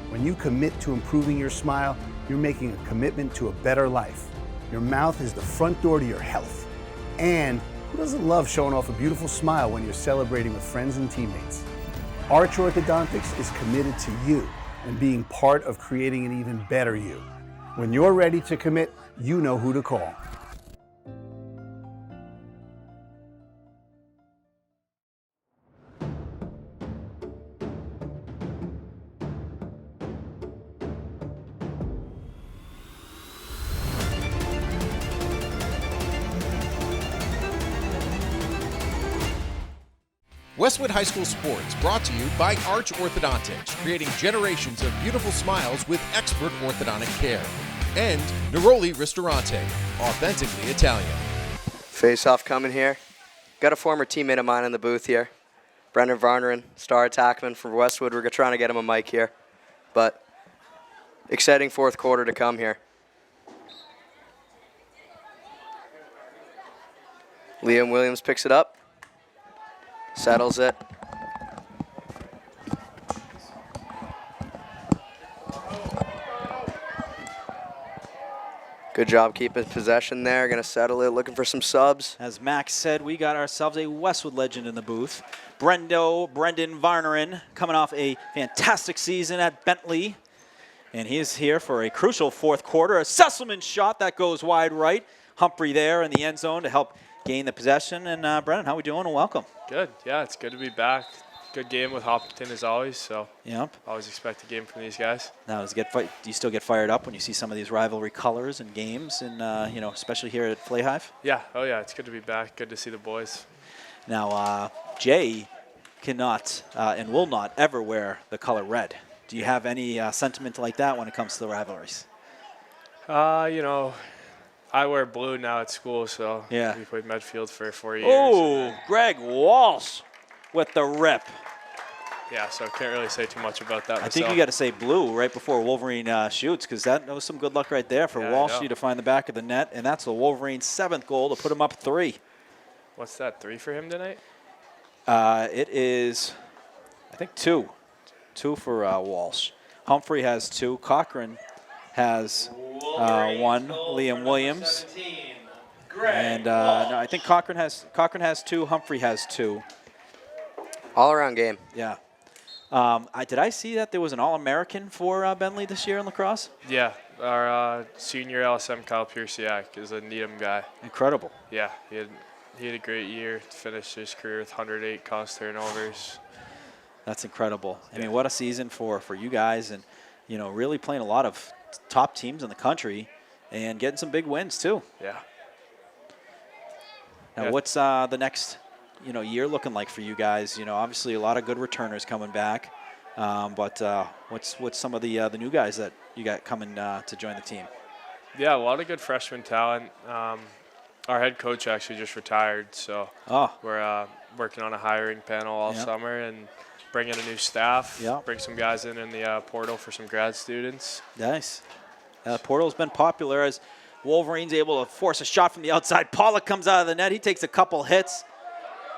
S4: When you commit to improving your smile, you're making a commitment to a better life. Your mouth is the front door to your health. And who doesn't love showing off a beautiful smile when you're celebrating with friends and teammates? Arch Orthodontics is committed to you and being part of creating an even better you. When you're ready to commit, you know who to call.
S5: Westwood High School Sports brought to you by Arch Orthodontics, creating generations of beautiful smiles with expert orthodontic care. And Neroli Ristorante, authentically Italian.
S2: Face-off coming here. Got a former teammate of mine in the booth here. Brendan Varnerin, star attackman from Westwood. We're trying to get him a mic here. But exciting fourth quarter to come here. Liam Williams picks it up. Settles it. Good job keeping possession there. Going to settle it, looking for some subs.
S1: As Max said, we got ourselves a Westwood legend in the booth. Brendan Varnerin, coming off a fantastic season at Bentley. And he is here for a crucial fourth quarter. A Sesselman shot that goes wide right. Humphrey there in the end zone to help gain the possession. And Brendan, how we doing and welcome?
S6: Good. Yeah, it's good to be back. good game with Hopkinton as always, so
S1: Yep.
S6: always expect a game from these guys.
S1: Now, do you still get fired up when you see some of these rivalry colors and games, and especially here at Flayhive?
S6: Yeah, oh yeah, it's good to be back. Good to see the boys.
S1: Now, Jay cannot and will not ever wear the color red. Do you have any sentiment like that when it comes to the rivalries?
S6: I wear blue now at school, so
S1: Yeah.
S6: we played Medfield for 4 years.
S1: Oh, Greg Walsh with the rip.
S6: Yeah, so can't really say too much about that
S1: I think you got to say blue right before Wolverine shoots, because that was some good luck right there for
S6: Yeah, I
S1: Walsh
S6: know.
S1: to find the back of the net, and that's the Wolverine's 7th goal to put him up 3.
S6: What's that, 3 for him tonight?
S1: It is, I think, 2. 2 for Walsh. Humphrey has 2. Cochran has
S3: Wolverines
S1: 1.
S3: goal
S1: Liam
S3: for number
S1: Williams.
S3: 17, Greg
S1: And
S3: Walsh.
S1: no, I think Cochran has 2. Humphrey has 2.
S2: All-around game.
S1: Yeah. Did I see that there was an All-American for Bentley this year in lacrosse?
S6: Yeah, our senior LSM Kyle Pierciak is a Needham guy.
S1: Incredible.
S6: Yeah, he had a great year to finish his career with 108 cost turnovers.
S1: That's incredible. I mean, what a season for you guys, and really playing a lot of top teams in the country and getting some big wins too.
S6: Yeah.
S1: Now,
S6: Yeah.
S1: what's the next year looking like for you guys? Obviously a lot of good returners coming back, but what's some of the new guys that you got coming to join the team?
S6: Yeah, a lot of good freshman talent. Our head coach actually just retired, so we're working on a hiring panel all summer and bring in a new staff, bring some guys in the portal for some grad students.
S1: Nice. Portal's been popular as Wolverine's able to force a shot from the outside. Pollock comes out of the net. He takes a couple hits.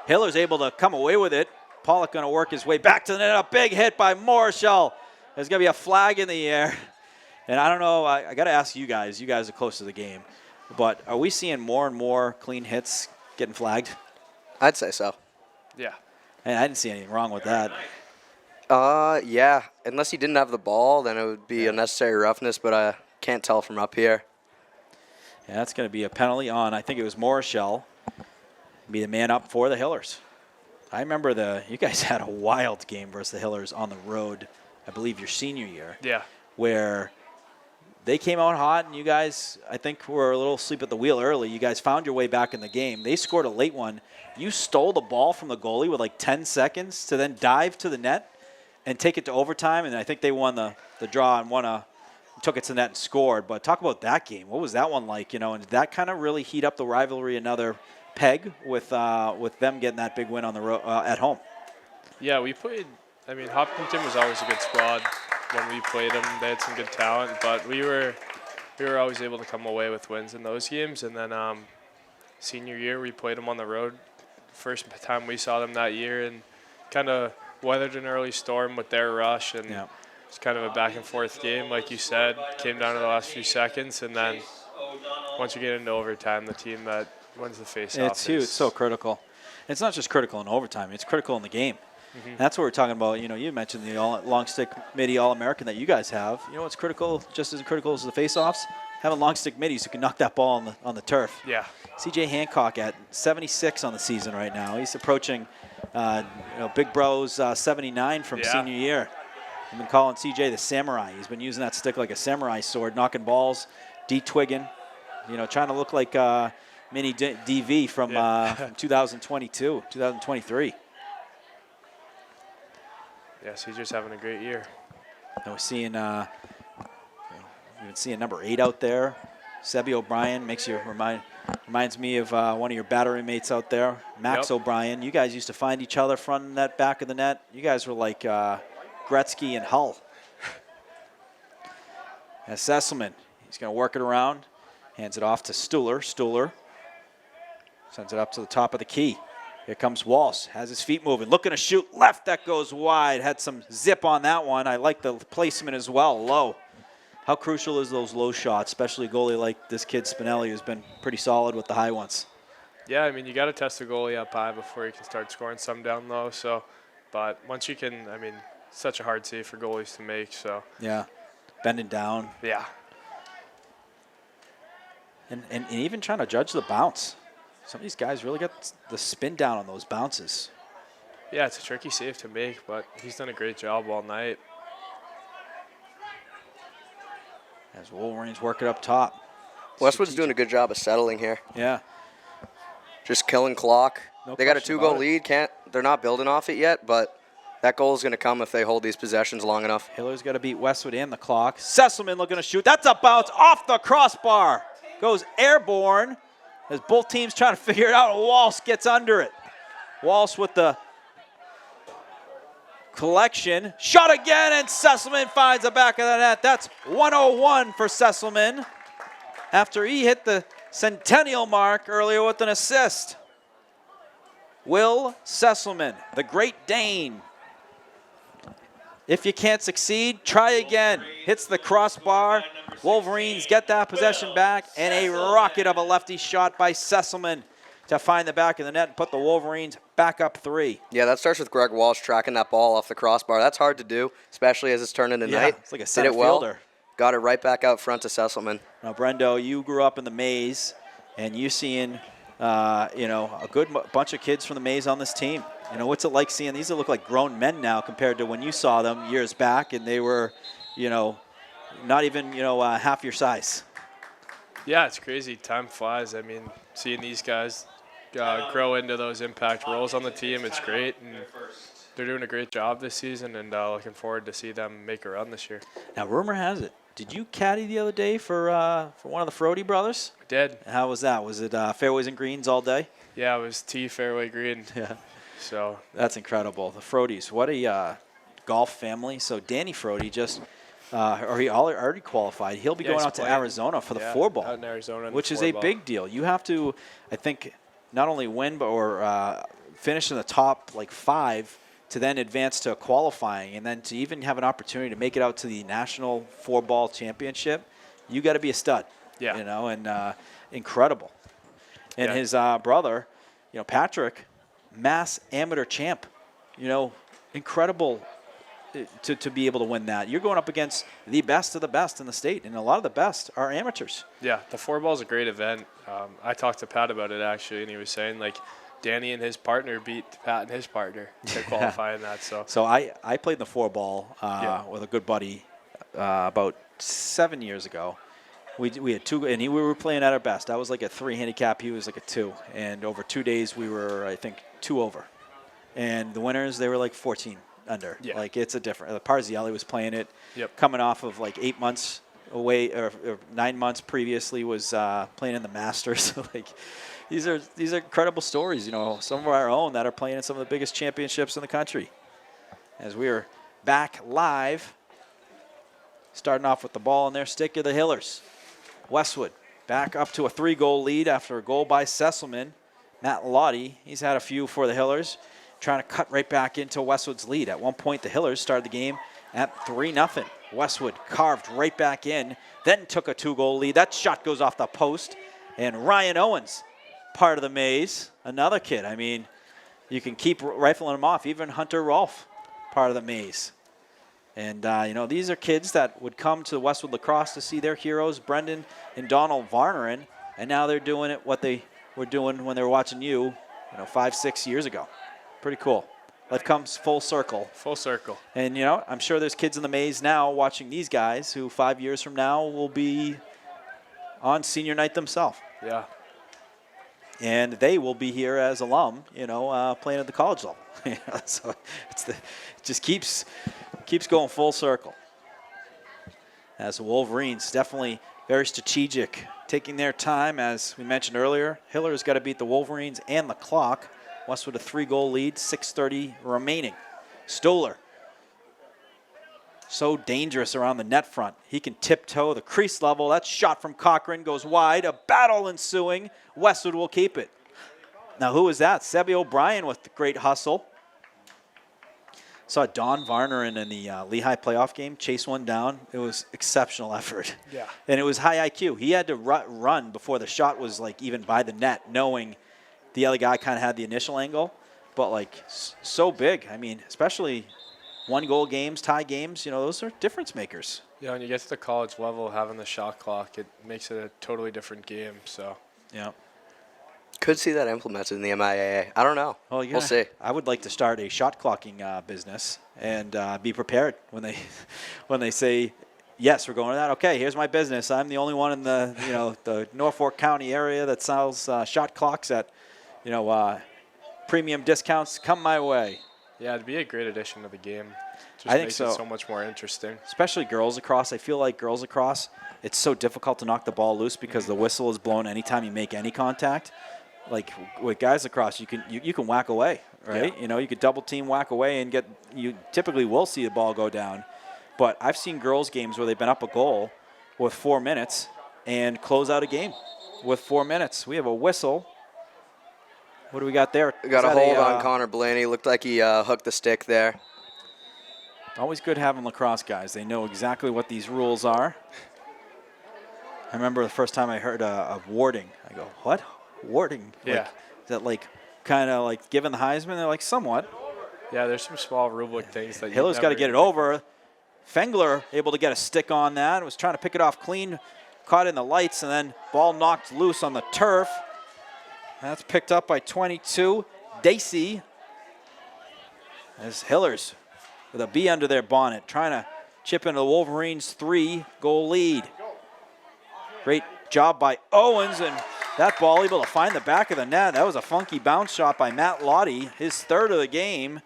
S1: Hiller's able to come away with it. Pollock going to work his way back to the net. A big hit by Morishall. There's going to be a flag in the air. And I don't know, I got to ask you guys. You guys are close to the game. But are we seeing more and more clean hits getting flagged?
S2: I'd say so.
S6: Yeah.
S1: And I didn't see anything wrong with that.
S2: Yeah. Unless he didn't have the ball, then it would be unnecessary roughness, but I can't tell from up here.
S1: Yeah, that's going to be a penalty on, I think it was Morishall. Be the man up for the Hillers. I remember you guys had a wild game versus the Hillers on the road, I believe your senior year.
S6: Yeah.
S1: Where they came out hot, and you guys, I think, were a little asleep at the wheel early. You guys found your way back in the game. They scored a late one. You stole the ball from the goalie with like 10 seconds to then dive to the net and take it to overtime, and I think they won the draw and took it to the net and scored. But talk about that game. What was that one like? And did that kind of really heat up the rivalry another peg with them getting that big win on the at home?
S6: Yeah, we played. I mean, Hopkinton was always a good squad when we played them. They had some good talent, but we were always able to come away with wins in those games. And then senior year, we played them on the road. First time we saw them that year, and kind of weathered an early storm with their rush, and it's kind of a back and forth game, like you said. Came down to the last few seconds, and then once you get into overtime, the team that wins the face-off.
S1: It's huge. It's so critical. It's not just critical in overtime. It's critical in the game.
S6: Mm-hmm.
S1: That's what we're talking about. You mentioned the long stick midi All-American that you guys have. What's critical, just as critical as the face-offs? Having long stick middies who can knock that ball on the turf.
S6: Yeah.
S1: C.J. Hancock at 76 on the season right now. He's approaching, Big Bro's 79 from senior year. I've been calling C.J. the samurai. He's been using that stick like a samurai sword, knocking balls, de-twigging, trying to look like mini DV from 2022, 2023.
S6: Yes, he's just having a great year.
S1: And we're seeing, we've been seeing number 8 out there. Sebi O'Brien reminds me of one of your battery mates out there, Max O'Brien. You guys used to find each other front net, back of the net. You guys were like Gretzky and Hull. As Sesselman, he's going to work it around. Hands it off to Stuhler. Stuhler sends it up to the top of the key. Here comes Walsh, has his feet moving, looking to shoot left, that goes wide. Had some zip on that one. I like the placement as well, low. How crucial is those low shots, especially a goalie like this kid Spinelli, who's been pretty solid with the high ones?
S6: Yeah, I mean, you got to test the goalie up high before you can start scoring some down low. So, but once you can, I mean, it's such a hard save for goalies to make. So
S1: yeah, bending down.
S6: Yeah.
S1: And even trying to judge the bounce. Some of these guys really got the spin down on those bounces.
S6: Yeah, it's a tricky save to make, but he's done a great job all night.
S1: As Wolverines work it up top.
S2: Westwood's doing a good job of settling here.
S1: Yeah.
S2: Just killing clock.
S1: No
S2: They got a
S1: question
S2: 2-goal
S1: about it.
S2: lead. They're not building off it yet, but that goal is going to come if they hold these possessions long enough.
S1: Hiller's got to beat Westwood and the clock. Sesselman looking to shoot. That's a bounce off the crossbar. Goes airborne as both teams trying to figure it out. Walsh gets under it. Walsh with the collection. Shot again, and Sesselman finds the back of the net. That's 101 for Sesselman after he hit the centennial mark earlier with an assist. Will Sesselman, the Great Dane. If you can't succeed, try again. Hits the crossbar. Wolverines get that possession back, and a rocket of a lefty shot by Sesselman to find the back of the net and put the Wolverines back up 3.
S2: Yeah, that starts with Greg Walsh tracking that ball off the crossbar. That's hard to do, especially as it's turning to night.
S1: It's like a
S2: Did
S1: center
S2: it well.
S1: fielder.
S2: Got it right back out front to Sesselman.
S1: Now, Brendo, you grew up in the Maze, and you seeing, a good bunch of kids from the Maze on this team. What's it like seeing these that look like grown men now compared to when you saw them years back, and they were, not even, half your size.
S6: Yeah, it's crazy. Time flies. I mean, seeing these guys grow into those impact roles on the team, it's great. And they're doing a great job this season, and looking forward to see them make a run this year.
S1: Now, rumor has it, did you caddy the other day for one of the Frody brothers?
S6: I did.
S1: How was that? Was it fairways and greens all day?
S6: Yeah, it was tee, fairway, green.
S1: Yeah.
S6: So
S1: That's incredible. The Frodies, what a golf family. So Danny Frody just, he already qualified. He'll be
S6: Yeah,
S1: going
S6: he's
S1: out to
S6: playing.
S1: Arizona for the
S6: Yeah,
S1: four-ball,
S6: out in Arizona in the
S1: which is a
S6: four-ball.
S1: big deal. You have to, I think, not only win or finish in the top 5 to then advance to qualifying, and then to even have an opportunity to make it out to the national four-ball championship. You got to be a stud.
S6: Yeah.
S1: And incredible. And
S6: Yeah.
S1: his brother, Patrick, mass amateur champ. Incredible to be able to win that. You're going up against the best of the best in the state, and a lot of the best are amateurs.
S6: Yeah, the four-ball is a great event. I talked to Pat about it, actually, and he was saying, Danny and his partner beat Pat and his partner to qualify in that.
S1: So I played the four-ball
S6: Yeah.
S1: with a good buddy about 7 years ago. We had 2, and we were playing at our best. I was like a 3 handicap. He was like a 2. And over 2 days, we were, I think, 2 over. And the winners, they were like 14 under.
S6: Yeah.
S1: It's a different. Parzielli was playing it.
S6: Yep.
S1: Coming off of 8 months away, or 9 months previously was playing in the Masters. These are incredible stories. Some of our own that are playing in some of the biggest championships in the country. As we are back live, starting off with the ball in their stick of the Hillers. Westwood back up to a 3-goal lead after a goal by Sesselman. Matt Lottie, he's had a few for the Hillers, trying to cut right back into Westwood's lead. At one point, the Hillers started the game at 3-0. Westwood carved right back in, then took a 2-goal lead. That shot goes off the post, and Ryan Owens, part of the Maze, another kid. I mean, you can keep rifling them off. Even Hunter Rolfe, part of the Maze. And, these are kids that would come to Westwood Lacrosse to see their heroes, Brendan and Donald Varnerin, and now they're doing it what they were doing when they were watching you, 5-6 years ago. Pretty cool. Life comes full circle.
S6: Full circle.
S1: And, I'm sure there's kids in the Maze now watching these guys who 5 years from now will be on senior night themselves.
S6: Yeah.
S1: And they will be here as alum, playing at the college level. So it just keeps going full circle. As the Wolverines, definitely very strategic, taking their time. As we mentioned earlier, Hiller's got to beat the Wolverines and the clock. Westwood a 3-goal lead, 6:30 remaining. Stoller, so dangerous around the net front. He can tiptoe the crease level. That shot from Cochran goes wide. A battle ensuing. Westwood will keep it. Now, who is that? Sebby O'Brien with the great hustle. Saw Don Varnerin in the Lehigh playoff game chase one down. It was exceptional effort.
S6: Yeah.
S1: And it was high IQ. He had to run before the shot was even by the net, knowing the other guy kind of had the initial angle. But so big. I mean, especially 1-goal games, tie games, those are difference makers.
S6: Yeah, when you get to the college level, having the shot clock, it makes it a totally different game. So
S1: Yeah.
S2: Could see that implemented in the MIAA. I don't know.
S1: Well, yeah,
S2: We'll see.
S1: I would like to start a shot clocking business and be prepared when they when they say, yes, we're going to that. Okay, here's my business. I'm the only one in the the Norfolk County area that sells shot clocks at premium discounts. Come my way.
S6: Yeah, it'd be a great addition to the game. Just
S1: I think
S6: makes
S1: so.
S6: it so much more interesting.
S1: Especially girls lacrosse. I feel like girls lacrosse, it's so difficult to knock the ball loose because the whistle is blown anytime you make any contact. Like with guys lacrosse, you can whack away, right?
S6: Yeah.
S1: You could double team whack away and you typically will see the ball go down. But I've seen girls games where they've been up a goal with 4 minutes and close out a game with 4 minutes. We have a whistle. What do we got there?
S2: We got
S1: Is
S2: a
S1: that
S2: hold on Connor Blaney. Looked like he hooked the stick there.
S1: Always good having lacrosse guys. They know exactly what these rules are. I remember the first time I heard of warding. I go, what? Warding?
S6: Yeah.
S1: Like, is that like kind of like giving the Heisman? They're like, somewhat.
S6: Yeah, there's some small rulebook things that
S1: Hiller's got to get it over. Fengler able to get a stick on that. Was trying to pick it off clean. Caught in the lights, and then ball knocked loose on the turf. That's picked up by 22. Dacey. As Hillers with a B under their bonnet, trying to chip into the Wolverines' 3-goal lead. Great job by Owens, and that ball able to find the back of the net. That was a funky bounce shot by Matt Lottie, his third of the game.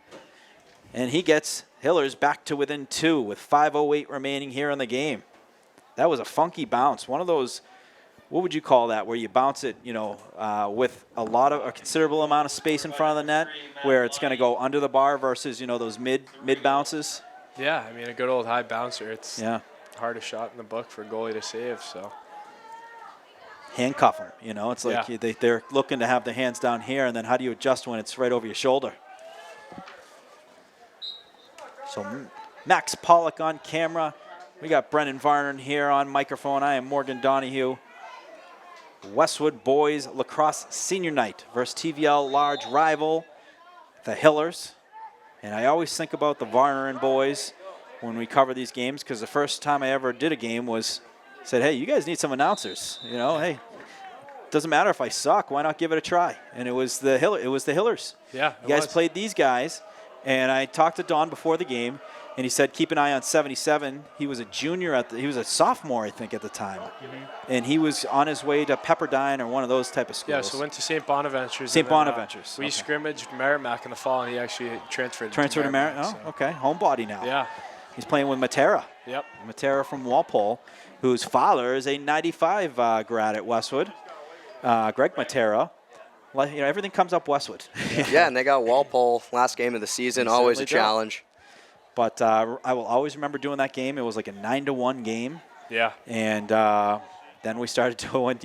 S1: And he gets Hillers back to within 2 with 5:08 remaining here in the game. That was a funky bounce. One of those, what would you call that, where you bounce it, with a considerable amount of space in front of the net, where it's going to go under the bar versus, those mid bounces?
S6: Yeah, I mean, a good old high bouncer. It's
S1: Yeah.
S6: hardest shot in the book for a goalie to save, so.
S1: Handcuff them, It's like they're looking to have the hands down here, and then how do you adjust when it's right over your shoulder? So Max Pollock on camera. We got Brendan Varner here on microphone. I am Morgan Donahue. Westwood boys lacrosse senior night versus TVL large rival, the Hillers. And I always think about the Varner and boys when we cover these games, because the first time I ever did a game said, hey, you guys need some announcers. Hey, doesn't matter if I suck. Why not give it a try? And it was the Hillers.
S6: Yeah,
S1: you guys played these guys. And I talked to Don before the game, and he said, keep an eye on 77. He was a junior he was a sophomore, I think, at the time. Mm-hmm. And he was on his way to Pepperdine or one of those type of schools.
S6: Yeah, so went to St. Bonaventures.
S1: St. Bonaventures.
S6: We scrimmaged Merrimack in the fall, and he actually transferred
S1: to Merrimack. Oh,
S6: so.
S1: Okay. Homebody now.
S6: Yeah.
S1: He's playing with Matera.
S6: Yep.
S1: Matera from Walpole, whose father is a 95 grad at Westwood. Greg Matera. Everything comes up Westwood.
S2: Yeah, and they got Walpole last game of the season.
S1: They
S2: always a
S1: certainly do.
S2: challenge.
S1: But I will always remember doing that game. It was like a 9-1 game.
S6: Yeah.
S1: And then we started doing,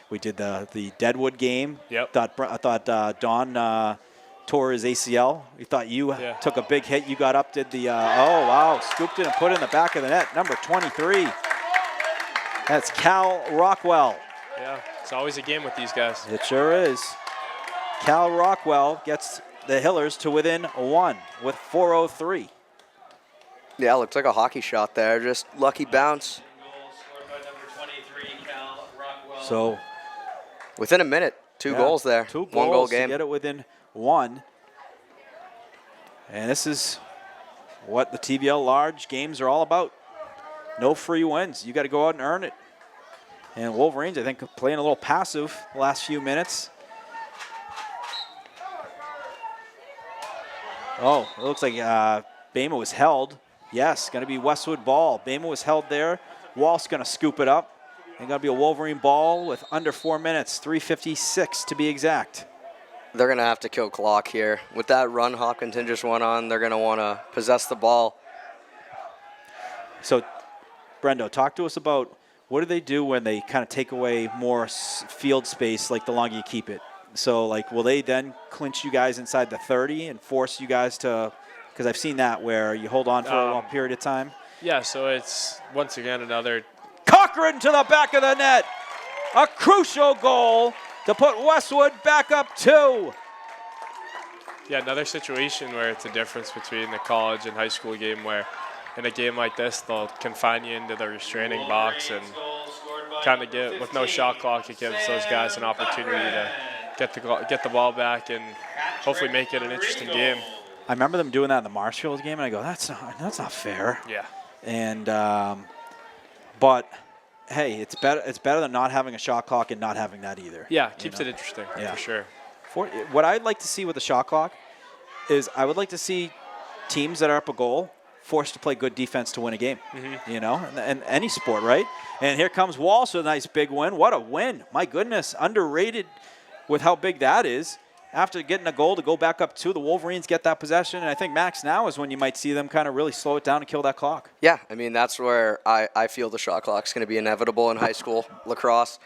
S1: we did the Deadwood game.
S6: Yep.
S1: I thought Don tore his ACL. We thought you took a big hit. You got up, did the, scooped it and put it in the back of the net. Number 23. That's Cal Rockwell.
S6: Yeah, it's always a game with these guys.
S1: It sure is. Cal Rockwell gets the Hillers to within 1 with 4:03.
S2: Yeah, looks like a hockey shot there. Just lucky bounce.
S3: Goal scored by number 23, Cal Rockwell.
S1: So
S2: within a minute, 2 goals there.
S1: 2 goals
S2: 1 goal
S1: to
S2: game.
S1: get it within 1. And this is what the TVL large games are all about. No free wins. You got to go out and earn it. And Wolverines, I think, playing a little passive the last few minutes. Oh, it looks like Bama was held. Yes, going to be Westwood ball. Bama was held there. Walsh going to scoop it up. And going to be a Wolverine ball with under 4 minutes, 3:56 to be exact.
S2: They're going to have to kill clock here. With that run Hopkinton just went on, they're going to want to possess the ball.
S1: So, Brendo, talk to us about what do they do when they kind of take away more field space, like the longer you keep it? So, like, will they then clinch you guys inside the 30 and force you guys to – because I've seen that where you hold on for a long period of time.
S6: Yeah, so it's, once again, another –
S1: Cochran to the back of the net. A crucial goal to put Westwood back up 2.
S6: Yeah, another situation where it's a difference between the college and high school game where in a game like this, they'll confine you into the restraining box and kind of get, with no shot clock, it gives those guys an opportunity to get the ball back and hopefully make it an interesting game.
S1: I remember them doing that in the Marshfield game, and I go, that's not fair.
S6: Yeah.
S1: And but hey, it's better than not having a shot clock and not having that either.
S6: Yeah, keeps it interesting
S1: Yeah.
S6: for sure.
S1: What I'd like to see with the shot clock is I would like to see teams that are up a goal forced to play good defense to win a game. You know, and any sport, right? And here comes Walsh with a nice big win. What a win. My goodness, underrated with how big that is. After getting a goal to go back up 2, the Wolverines get that possession. And I think, Max, now is when you might see them kind of really slow it down and kill that clock.
S2: Yeah, I mean, that's where I feel the shot clock's going to be inevitable in high school lacrosse,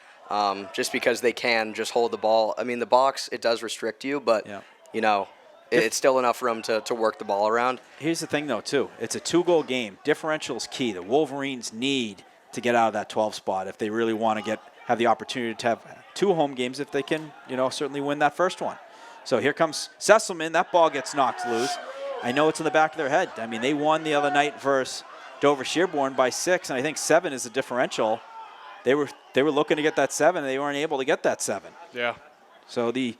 S2: just because they can just hold the ball. I mean, the box, it does restrict you, but, you know, it's still enough room to work the ball around.
S1: Here's the thing, though, too. It's a 2-goal game. Differential is key. The Wolverines need to get out of that 12 spot if they really want to have the opportunity to have 2 home games if they can, you know, certainly win that first one. So here comes Sesselman. That ball gets knocked loose. I know it's in the back of their head. I mean, they won the other night versus Dover Shearborn by 6, and I think 7 is the differential. They were looking to get that 7, and they weren't able to get that 7.
S6: Yeah.
S1: So they're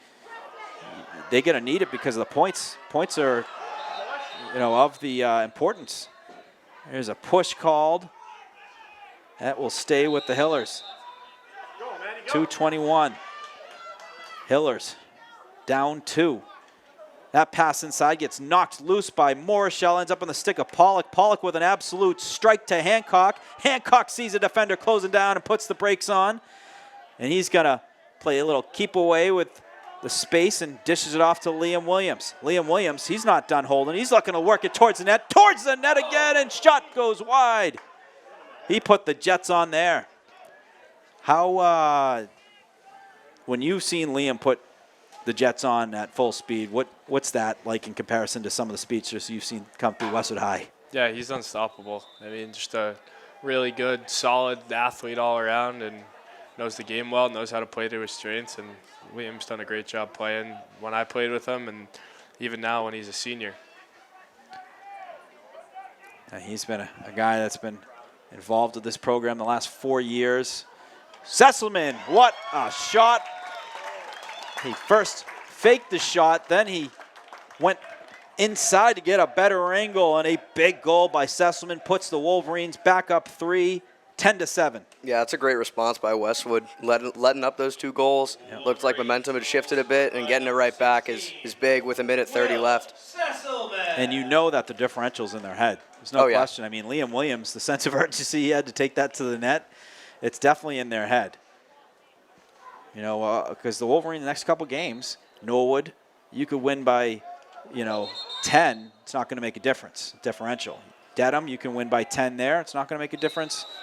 S1: going to need it because of the points. Points are, you know, of the importance. There's a push called. That will stay with the Hillers. 2:21. Hillers down 2. That pass inside gets knocked loose by Morrichelle, ends up on the stick of Pollock. Pollock with an absolute strike to Hancock. Hancock sees a defender closing down and puts the brakes on. And he's going to play a little keep away with the space and dishes it off to Liam Williams. Liam Williams, he's not done holding. He's looking to work it towards the net. Towards the net again, and shot goes wide. He put the Jets on there. How, when you've seen Liam put the Jets on at full speed, what's that like in comparison to some of the speedsters you've seen come through Westwood High?
S6: Yeah, he's unstoppable. I mean, just a really good, solid athlete all around, and knows the game well, knows how to play to his strengths, and Liam's done a great job playing when I played with him, and even now when he's a senior.
S1: He's been a guy that's been involved with this program the last 4 years. Sesselman, what a shot. He first faked the shot, then he went inside to get a better angle, and a big goal by Sesselman puts the Wolverines back up 3, 10-7.
S2: Yeah, that's a great response by Westwood. Letting up those 2 goals. Looked like momentum had shifted a bit, and getting it right back is big with 1:30 left.
S1: And you know that the differential's in their head. There's no
S2: yeah.
S1: question. I mean, Liam Williams, the sense of urgency he had to take that to the net, it's definitely in their head. You know, because the Wolverines, the next couple games, Norwood, you could win by, 10. It's not going to make a differential. Dedham, you can win by 10 there. It's not going to make a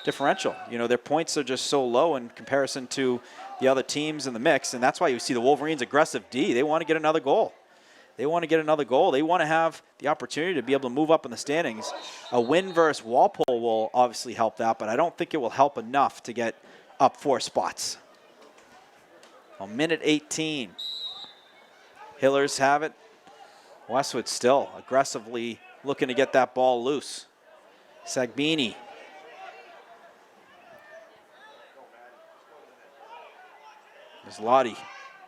S1: differential. You know, their points are just so low in comparison to the other teams in the mix, and that's why you see the Wolverines' aggressive D. They want to get another goal. They want to have the opportunity to be able to move up in the standings. A win versus Walpole will obviously help that, but I don't think it will help enough to get up 4 spots. A minute 18. Hillers have it. Westwood still aggressively looking to get that ball loose. Sagbini. There's Lottie.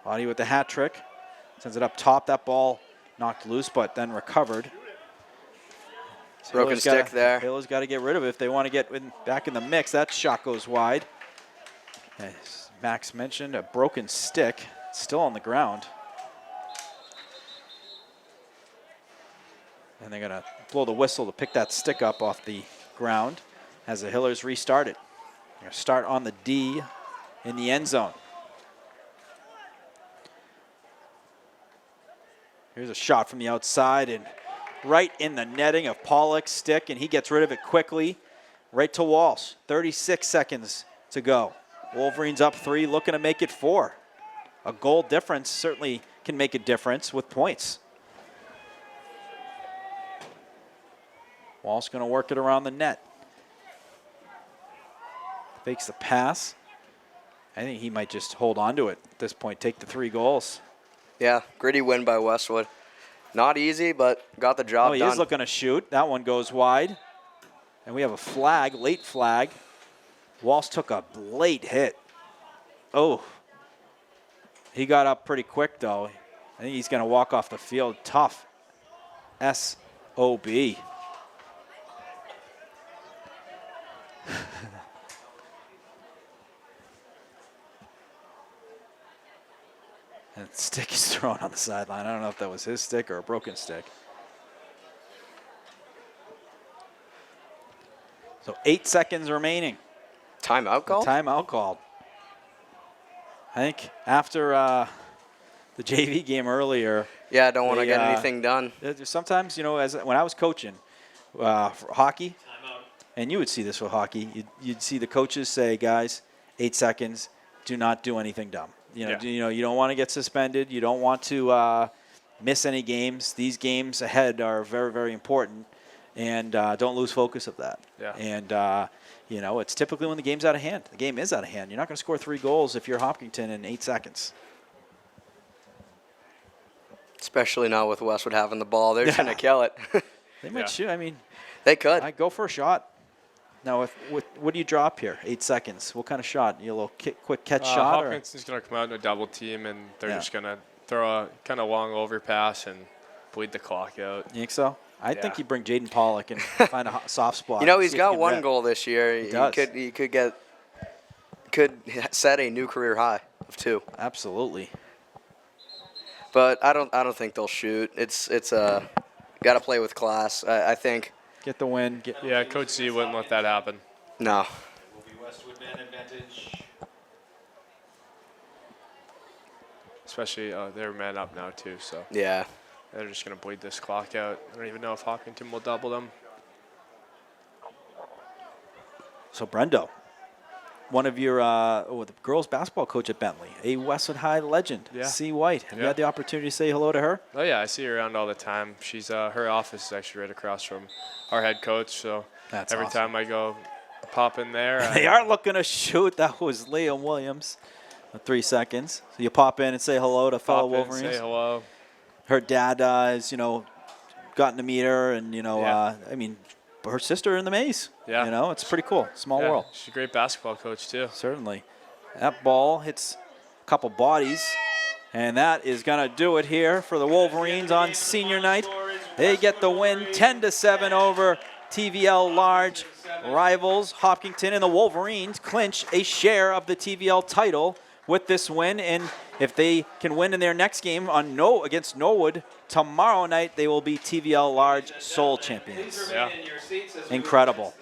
S1: Lottie with the hat trick. Sends it up top. That ball knocked loose, but then recovered. So
S2: Broken stick there.
S1: Hillers got to get rid of it if they want to get back in the mix. That shot goes wide. As Max mentioned, a broken stick. Still on the ground. And they're going to blow the whistle to pick that stick up off the ground as the Hillers restart it. They're going to start on the D in the end zone. Here's a shot from the outside and right in the netting of Pollock's stick, and he gets rid of it quickly. Right to Walsh. 36 seconds to go. Wolverines up 3, looking to make it 4. A goal difference certainly can make a difference with points. Walsh going to work it around the net. Fakes the pass. I think he might just hold on to it at this point, take the 3 goals.
S2: Yeah, gritty win by Westwood. Not easy, but got the job done.
S1: He is looking to shoot. That one goes wide. And we have a flag, late flag. Walsh took a late hit. Oh. He got up pretty quick, though. I think he's going to walk off the field tough. S-O-B. And stick is thrown on the sideline. I don't know if that was his stick or a broken stick. So 8 seconds remaining.
S2: Timeout call?
S1: Timeout called. I think after the JV game earlier.
S2: Yeah, I don't want to get anything done.
S1: Sometimes, you know, when I was coaching for hockey, and you would see this with hockey, you'd see the coaches say, guys, 8 seconds, do not do anything dumb. You know, you don't want to get suspended. You don't want to miss any games. These games ahead are very, very important, and don't lose focus of that.
S6: Yeah.
S1: And, you know, it's typically when the game's out of hand. The game is out of hand. You're not going to score 3 goals if you're Hopkinton in 8 seconds.
S2: Especially now with Westwood having the ball. They're just going to kill it.
S1: They might shoot. I mean,
S2: they could.
S1: I'd go for a shot. Now, what do you drop here? 8 seconds. What kind of shot? You a little quick catch shot?
S6: Hopkinson's going to come out in a double team, and they're just going to throw a kind of long overpass and bleed the clock out.
S1: You think so? I think you bring Jaden Pollock and find a soft spot.
S2: You know, he's got 1 goal this year.
S1: He
S2: could set a new career high of 2.
S1: Absolutely.
S2: But I don't think they'll shoot. It's got to play with class. I think.
S1: Get the win.
S6: Yeah, Coach Z wouldn't let that happen.
S2: No.
S3: Will be Westwood man advantage.
S6: Especially they're man up now too, so
S2: Yeah.
S6: they're just going to bleed this clock out. I don't even know if Hopkinton will double them.
S1: So Brendo, one of your the girls basketball coach at Bentley, a Westwood High legend, C. White. Have you had the opportunity to say hello to her?
S6: Oh yeah, I see her around all the time. She's her office is actually right across from our head coach, so every time I go pop in there.
S1: They are looking to shoot. That was Liam Williams. 3 seconds. So you pop in and say hello to fellow Wolverines.
S6: Say hello.
S1: Her dad is, gotten to meet her, and I mean, her sister in the maze.
S6: Yeah.
S1: It's pretty cool. Small world.
S6: She's a great basketball coach too.
S1: Certainly. That ball hits a couple bodies, and that is going to do it here for the Wolverines on senior night. They get the win 10-7 over TVL large rivals Hopkinton, and the Wolverines clinch a share of the TVL title with this win. And if they can win in their next game against Norwood tomorrow night, they will be TVL large sole champions.
S6: Yeah.
S1: Incredible.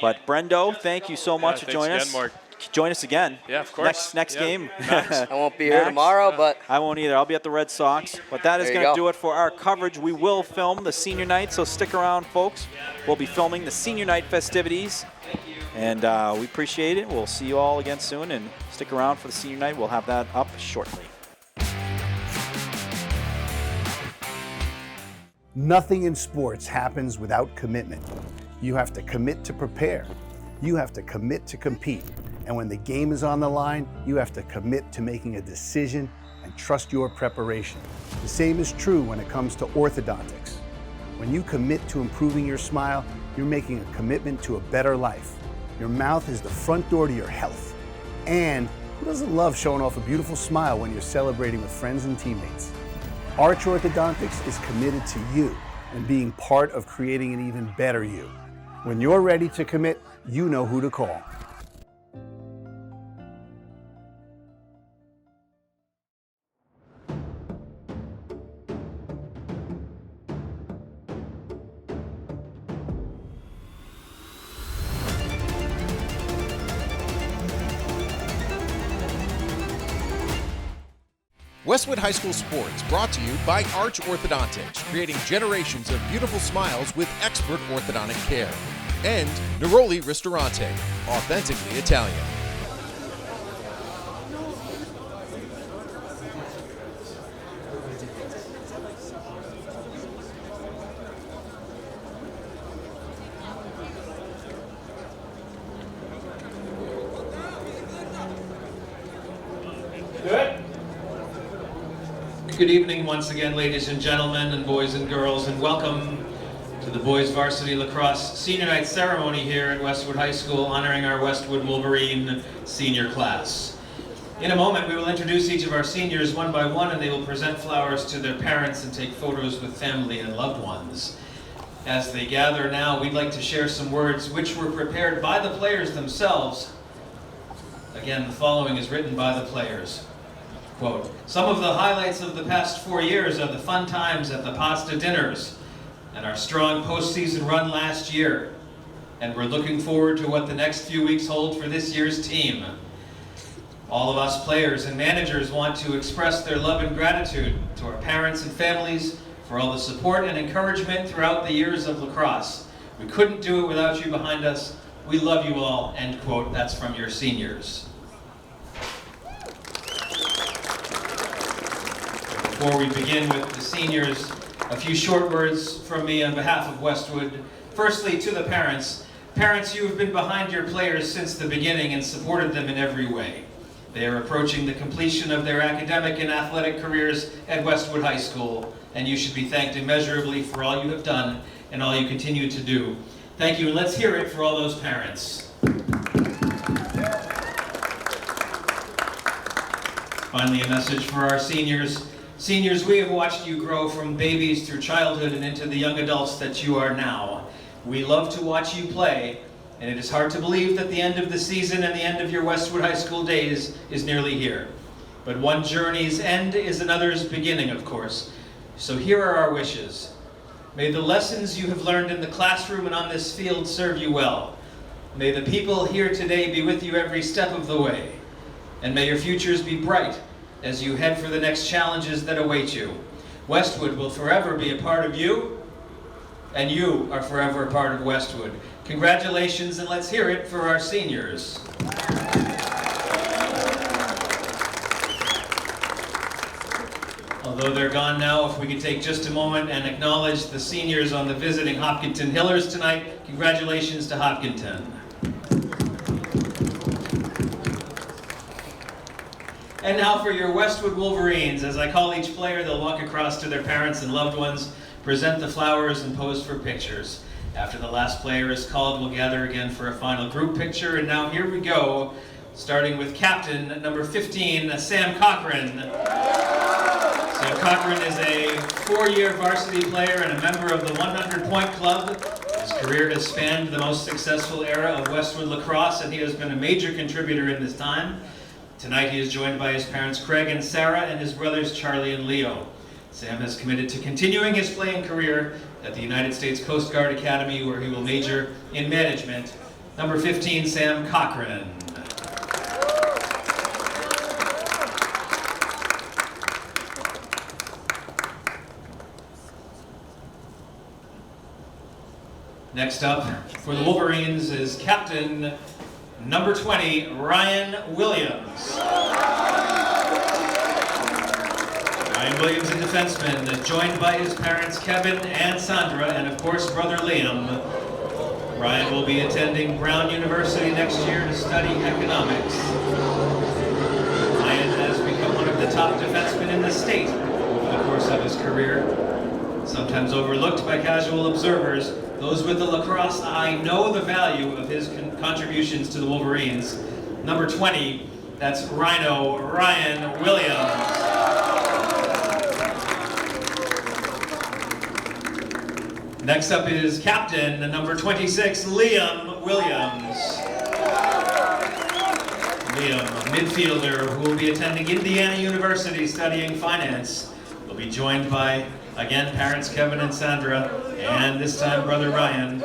S1: But Brendo, thank you so much for joining us.
S6: Mark.
S1: Join us again.
S6: Yeah, of course.
S1: Next game.
S2: I won't be here tomorrow, but
S1: I won't either. I'll be at the Red Sox. But that is going to do it for our coverage. We will film the senior night, so stick around, folks. We'll be filming the senior night festivities, and we appreciate it. We'll see you all again soon, and stick around for the senior night. We'll have that up shortly.
S4: Nothing in sports happens without commitment. You have to commit to prepare. You have to commit to compete. And when the game is on the line, you have to commit to making a decision and trust your preparation. The same is true when it comes to orthodontics. When you commit to improving your smile, you're making a commitment to a better life. Your mouth is the front door to your health. And who doesn't love showing off a beautiful smile when you're celebrating with friends and teammates? Arch Orthodontics is committed to you and being part of creating an even better you. When you're ready to commit, you know who to call.
S5: Westwood High School Sports brought to you by Arch Orthodontics, creating generations of beautiful smiles with expert orthodontic care. And Neroli Ristorante, authentically Italian.
S3: Good evening once again, ladies and gentlemen, and boys and girls, and welcome to the Boys Varsity Lacrosse Senior Night Ceremony here at Westwood High School, honoring our Westwood Wolverine senior class. In a moment, we will introduce each of our seniors one by one, and they will present flowers to their parents and take photos with family and loved ones. As they gather now, we'd like to share some words which were prepared by the players themselves. Again, the following is written by the players. Quote, "Some of the highlights of the past 4 years are the fun times at the pasta dinners and our strong postseason run last year. And we're looking forward to what the next few weeks hold for this year's team. All of us players and managers want to express their love and gratitude to our parents and families for all the support and encouragement throughout the years of lacrosse. We couldn't do it without you behind us. We love you all," end quote. That's from your seniors. Before we begin with the seniors, a few short words from me on behalf of Westwood. Firstly, to the parents. Parents, you have been behind your players since the beginning and supported them in every way. They are approaching the completion of their academic and athletic careers at Westwood High School, and you should be thanked immeasurably for all you have done and all you continue to do. Thank you, and let's hear it for all those parents. Finally, a message for our seniors. Seniors, we have watched you grow from babies through childhood and into the young adults that you are now. We love to watch you play, and it is hard to believe that the end of the season and the end of your Westwood High School days is nearly here. But one journey's end is another's beginning, of course. So here are our wishes. May the lessons you have learned in the classroom and on this field serve you well. May the people here today be with you every step of the way. And may your futures be bright as you head for the next challenges that await you. Westwood will forever be a part of you, and you are forever a part of Westwood. Congratulations, and let's hear it for our seniors. Although they're gone now, if we could take just a moment and acknowledge the seniors on the visiting Hopkinton Hillers tonight. Congratulations to Hopkinton. And now for your Westwood Wolverines. As I call each player, they'll walk across to their parents and loved ones, present the flowers, and pose for pictures. After the last player is called, we'll gather again for a final group picture. And now here we go, starting with captain number 15, Sam Cochran. Sam Cochran is a 4-year varsity player and a member of the 100-point club. His career has spanned the most successful era of Westwood lacrosse, and he has been a major contributor in this time. Tonight he is joined by his parents Craig and Sarah and his brothers Charlie and Leo. Sam has committed to continuing his playing career at the United States Coast Guard Academy, where he will major in management. Number 15, Sam Cochran. Next up for the Wolverines is captain number 20, Ryan Williams. Ryan Williams, a defenseman, joined by his parents Kevin and Sandra, and of course brother Liam. Ryan will be attending Brown University next year to study economics. Ryan has become one of the top defensemen in the state over the course of his career. Sometimes overlooked by casual observers, those with the lacrosse eye know the value of his contributions to the Wolverines. Number 20, that's Rhino Ryan Williams. Next up is captain number 26, Liam Williams. Liam, a midfielder who will be attending Indiana University studying finance, will be joined by, again, parents Kevin and Sandra, and this time brother Ryan.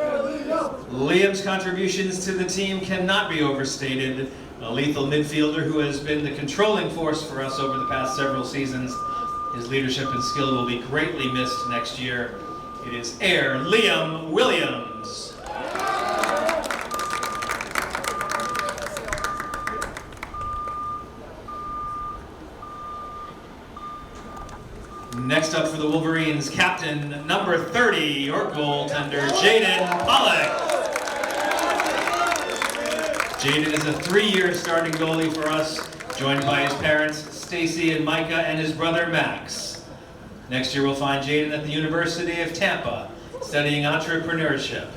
S3: Liam's contributions to the team cannot be overstated. A lethal midfielder who has been the controlling force for us over the past several seasons. His leadership and skill will be greatly missed next year. It is heir Liam Williams. Next up for the Wolverines, captain number 30, your goaltender, Jaden Pollock. Jaden is a 3-year starting goalie for us, joined by his parents, Stacy and Micah, and his brother, Max. Next year we'll find Jaden at the University of Tampa, studying entrepreneurship.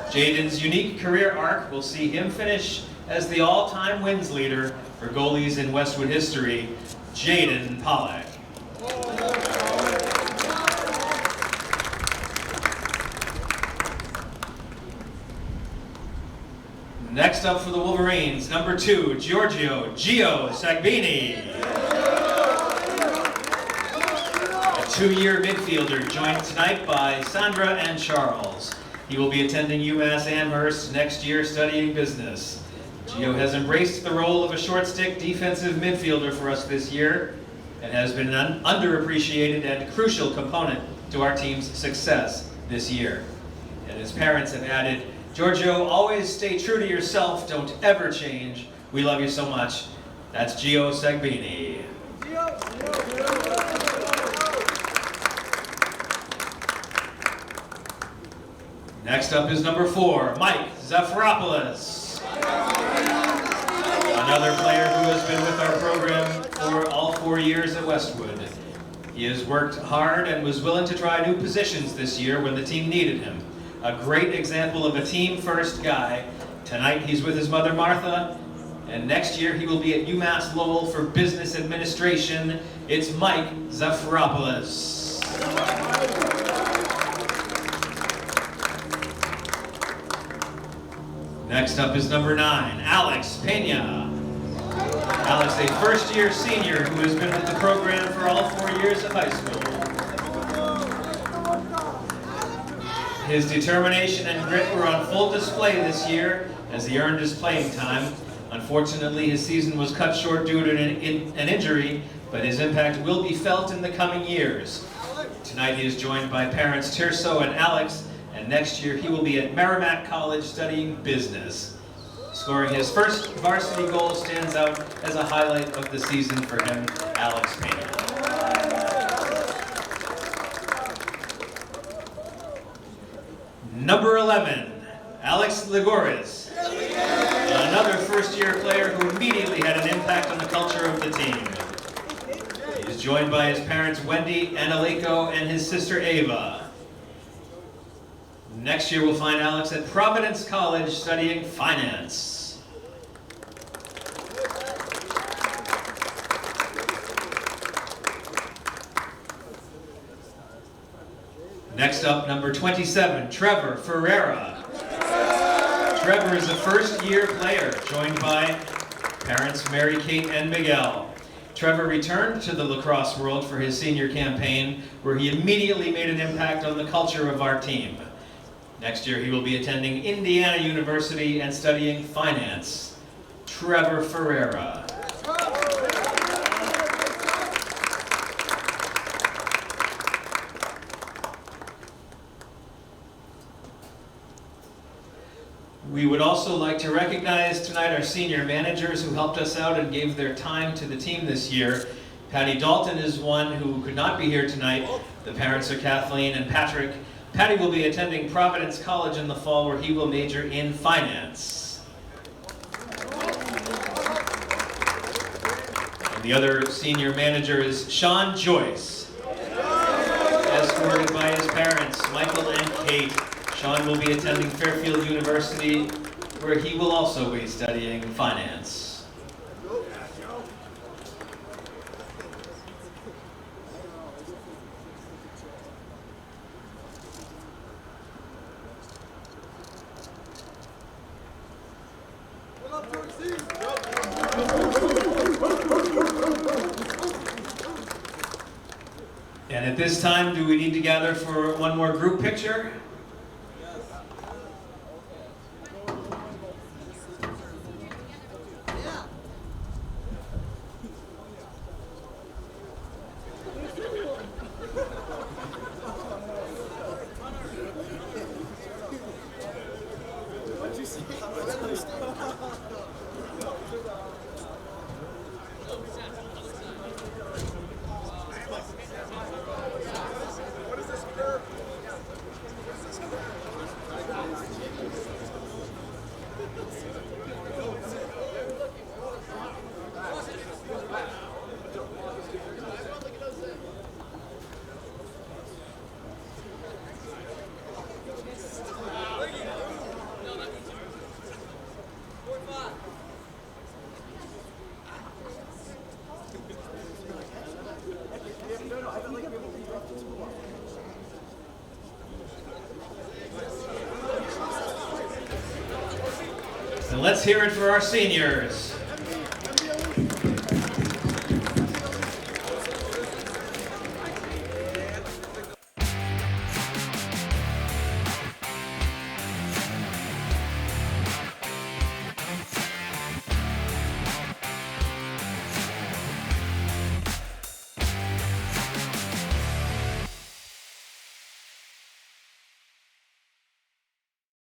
S3: Jaden's unique career arc will see him finish as the all-time wins leader for goalies in Westwood history, Jaden Pollack. Next up for the Wolverines, number 2, Giorgio Gio Sagbini. A 2-year midfielder joined tonight by Sandra and Charles. He will be attending UMass Amherst next year studying business. Gio has embraced the role of a short-stick defensive midfielder for us this year and has been an underappreciated and crucial component to our team's success this year. And his parents have added, Giorgio, always stay true to yourself. Don't ever change. We love you so much. That's Gio Sagbini. Next up is number 4, Mike Zafiropoulos. Another player who has been with our program for all 4 years at Westwood. He has worked hard and was willing to try new positions this year when the team needed him. A great example of a team-first guy. Tonight he's with his mother Martha, and next year he will be at UMass Lowell for business administration. It's Mike Zafiropoulos. Next up is number 9, Alex Pena. Alex, a first-year senior who has been with the program for all 4 years of high school. His determination and grit were on full display this year as he earned his playing time. Unfortunately, his season was cut short due to an injury, but his impact will be felt in the coming years. Tonight he is joined by parents Tirso and Alex, and next year he will be at Merrimack College studying business. Scoring his first varsity goal stands out as a highlight of the season for him, Alex Pena. Number 11, Alex Ligoris. Another first-year player who immediately had an impact on the culture of the team. He is joined by his parents Wendy and Aleko and his sister Ava. Next year we'll find Alex at Providence College studying finance. Next up, number 27, Trevor Ferreira. Trevor is a first-year player, joined by parents Mary Kate and Miguel. Trevor returned to the lacrosse world for his senior campaign, where he immediately made an impact on the culture of our team. Next year, he will be attending Indiana University and studying finance. Trevor Ferreira. We would also like to recognize tonight our senior managers who helped us out and gave their time to the team this year. Patty Dalton is one who could not be here tonight. The parents are Kathleen and Patrick. Patty will be attending Providence College in the fall, where he will major in finance. And the other senior manager is Sean Joyce, escorted by his parents, Michael and Kate. Sean will be attending Fairfield University, where he will also be studying finance. And at this time, do we need to gather for one more group picture? Then let's hear it for our seniors.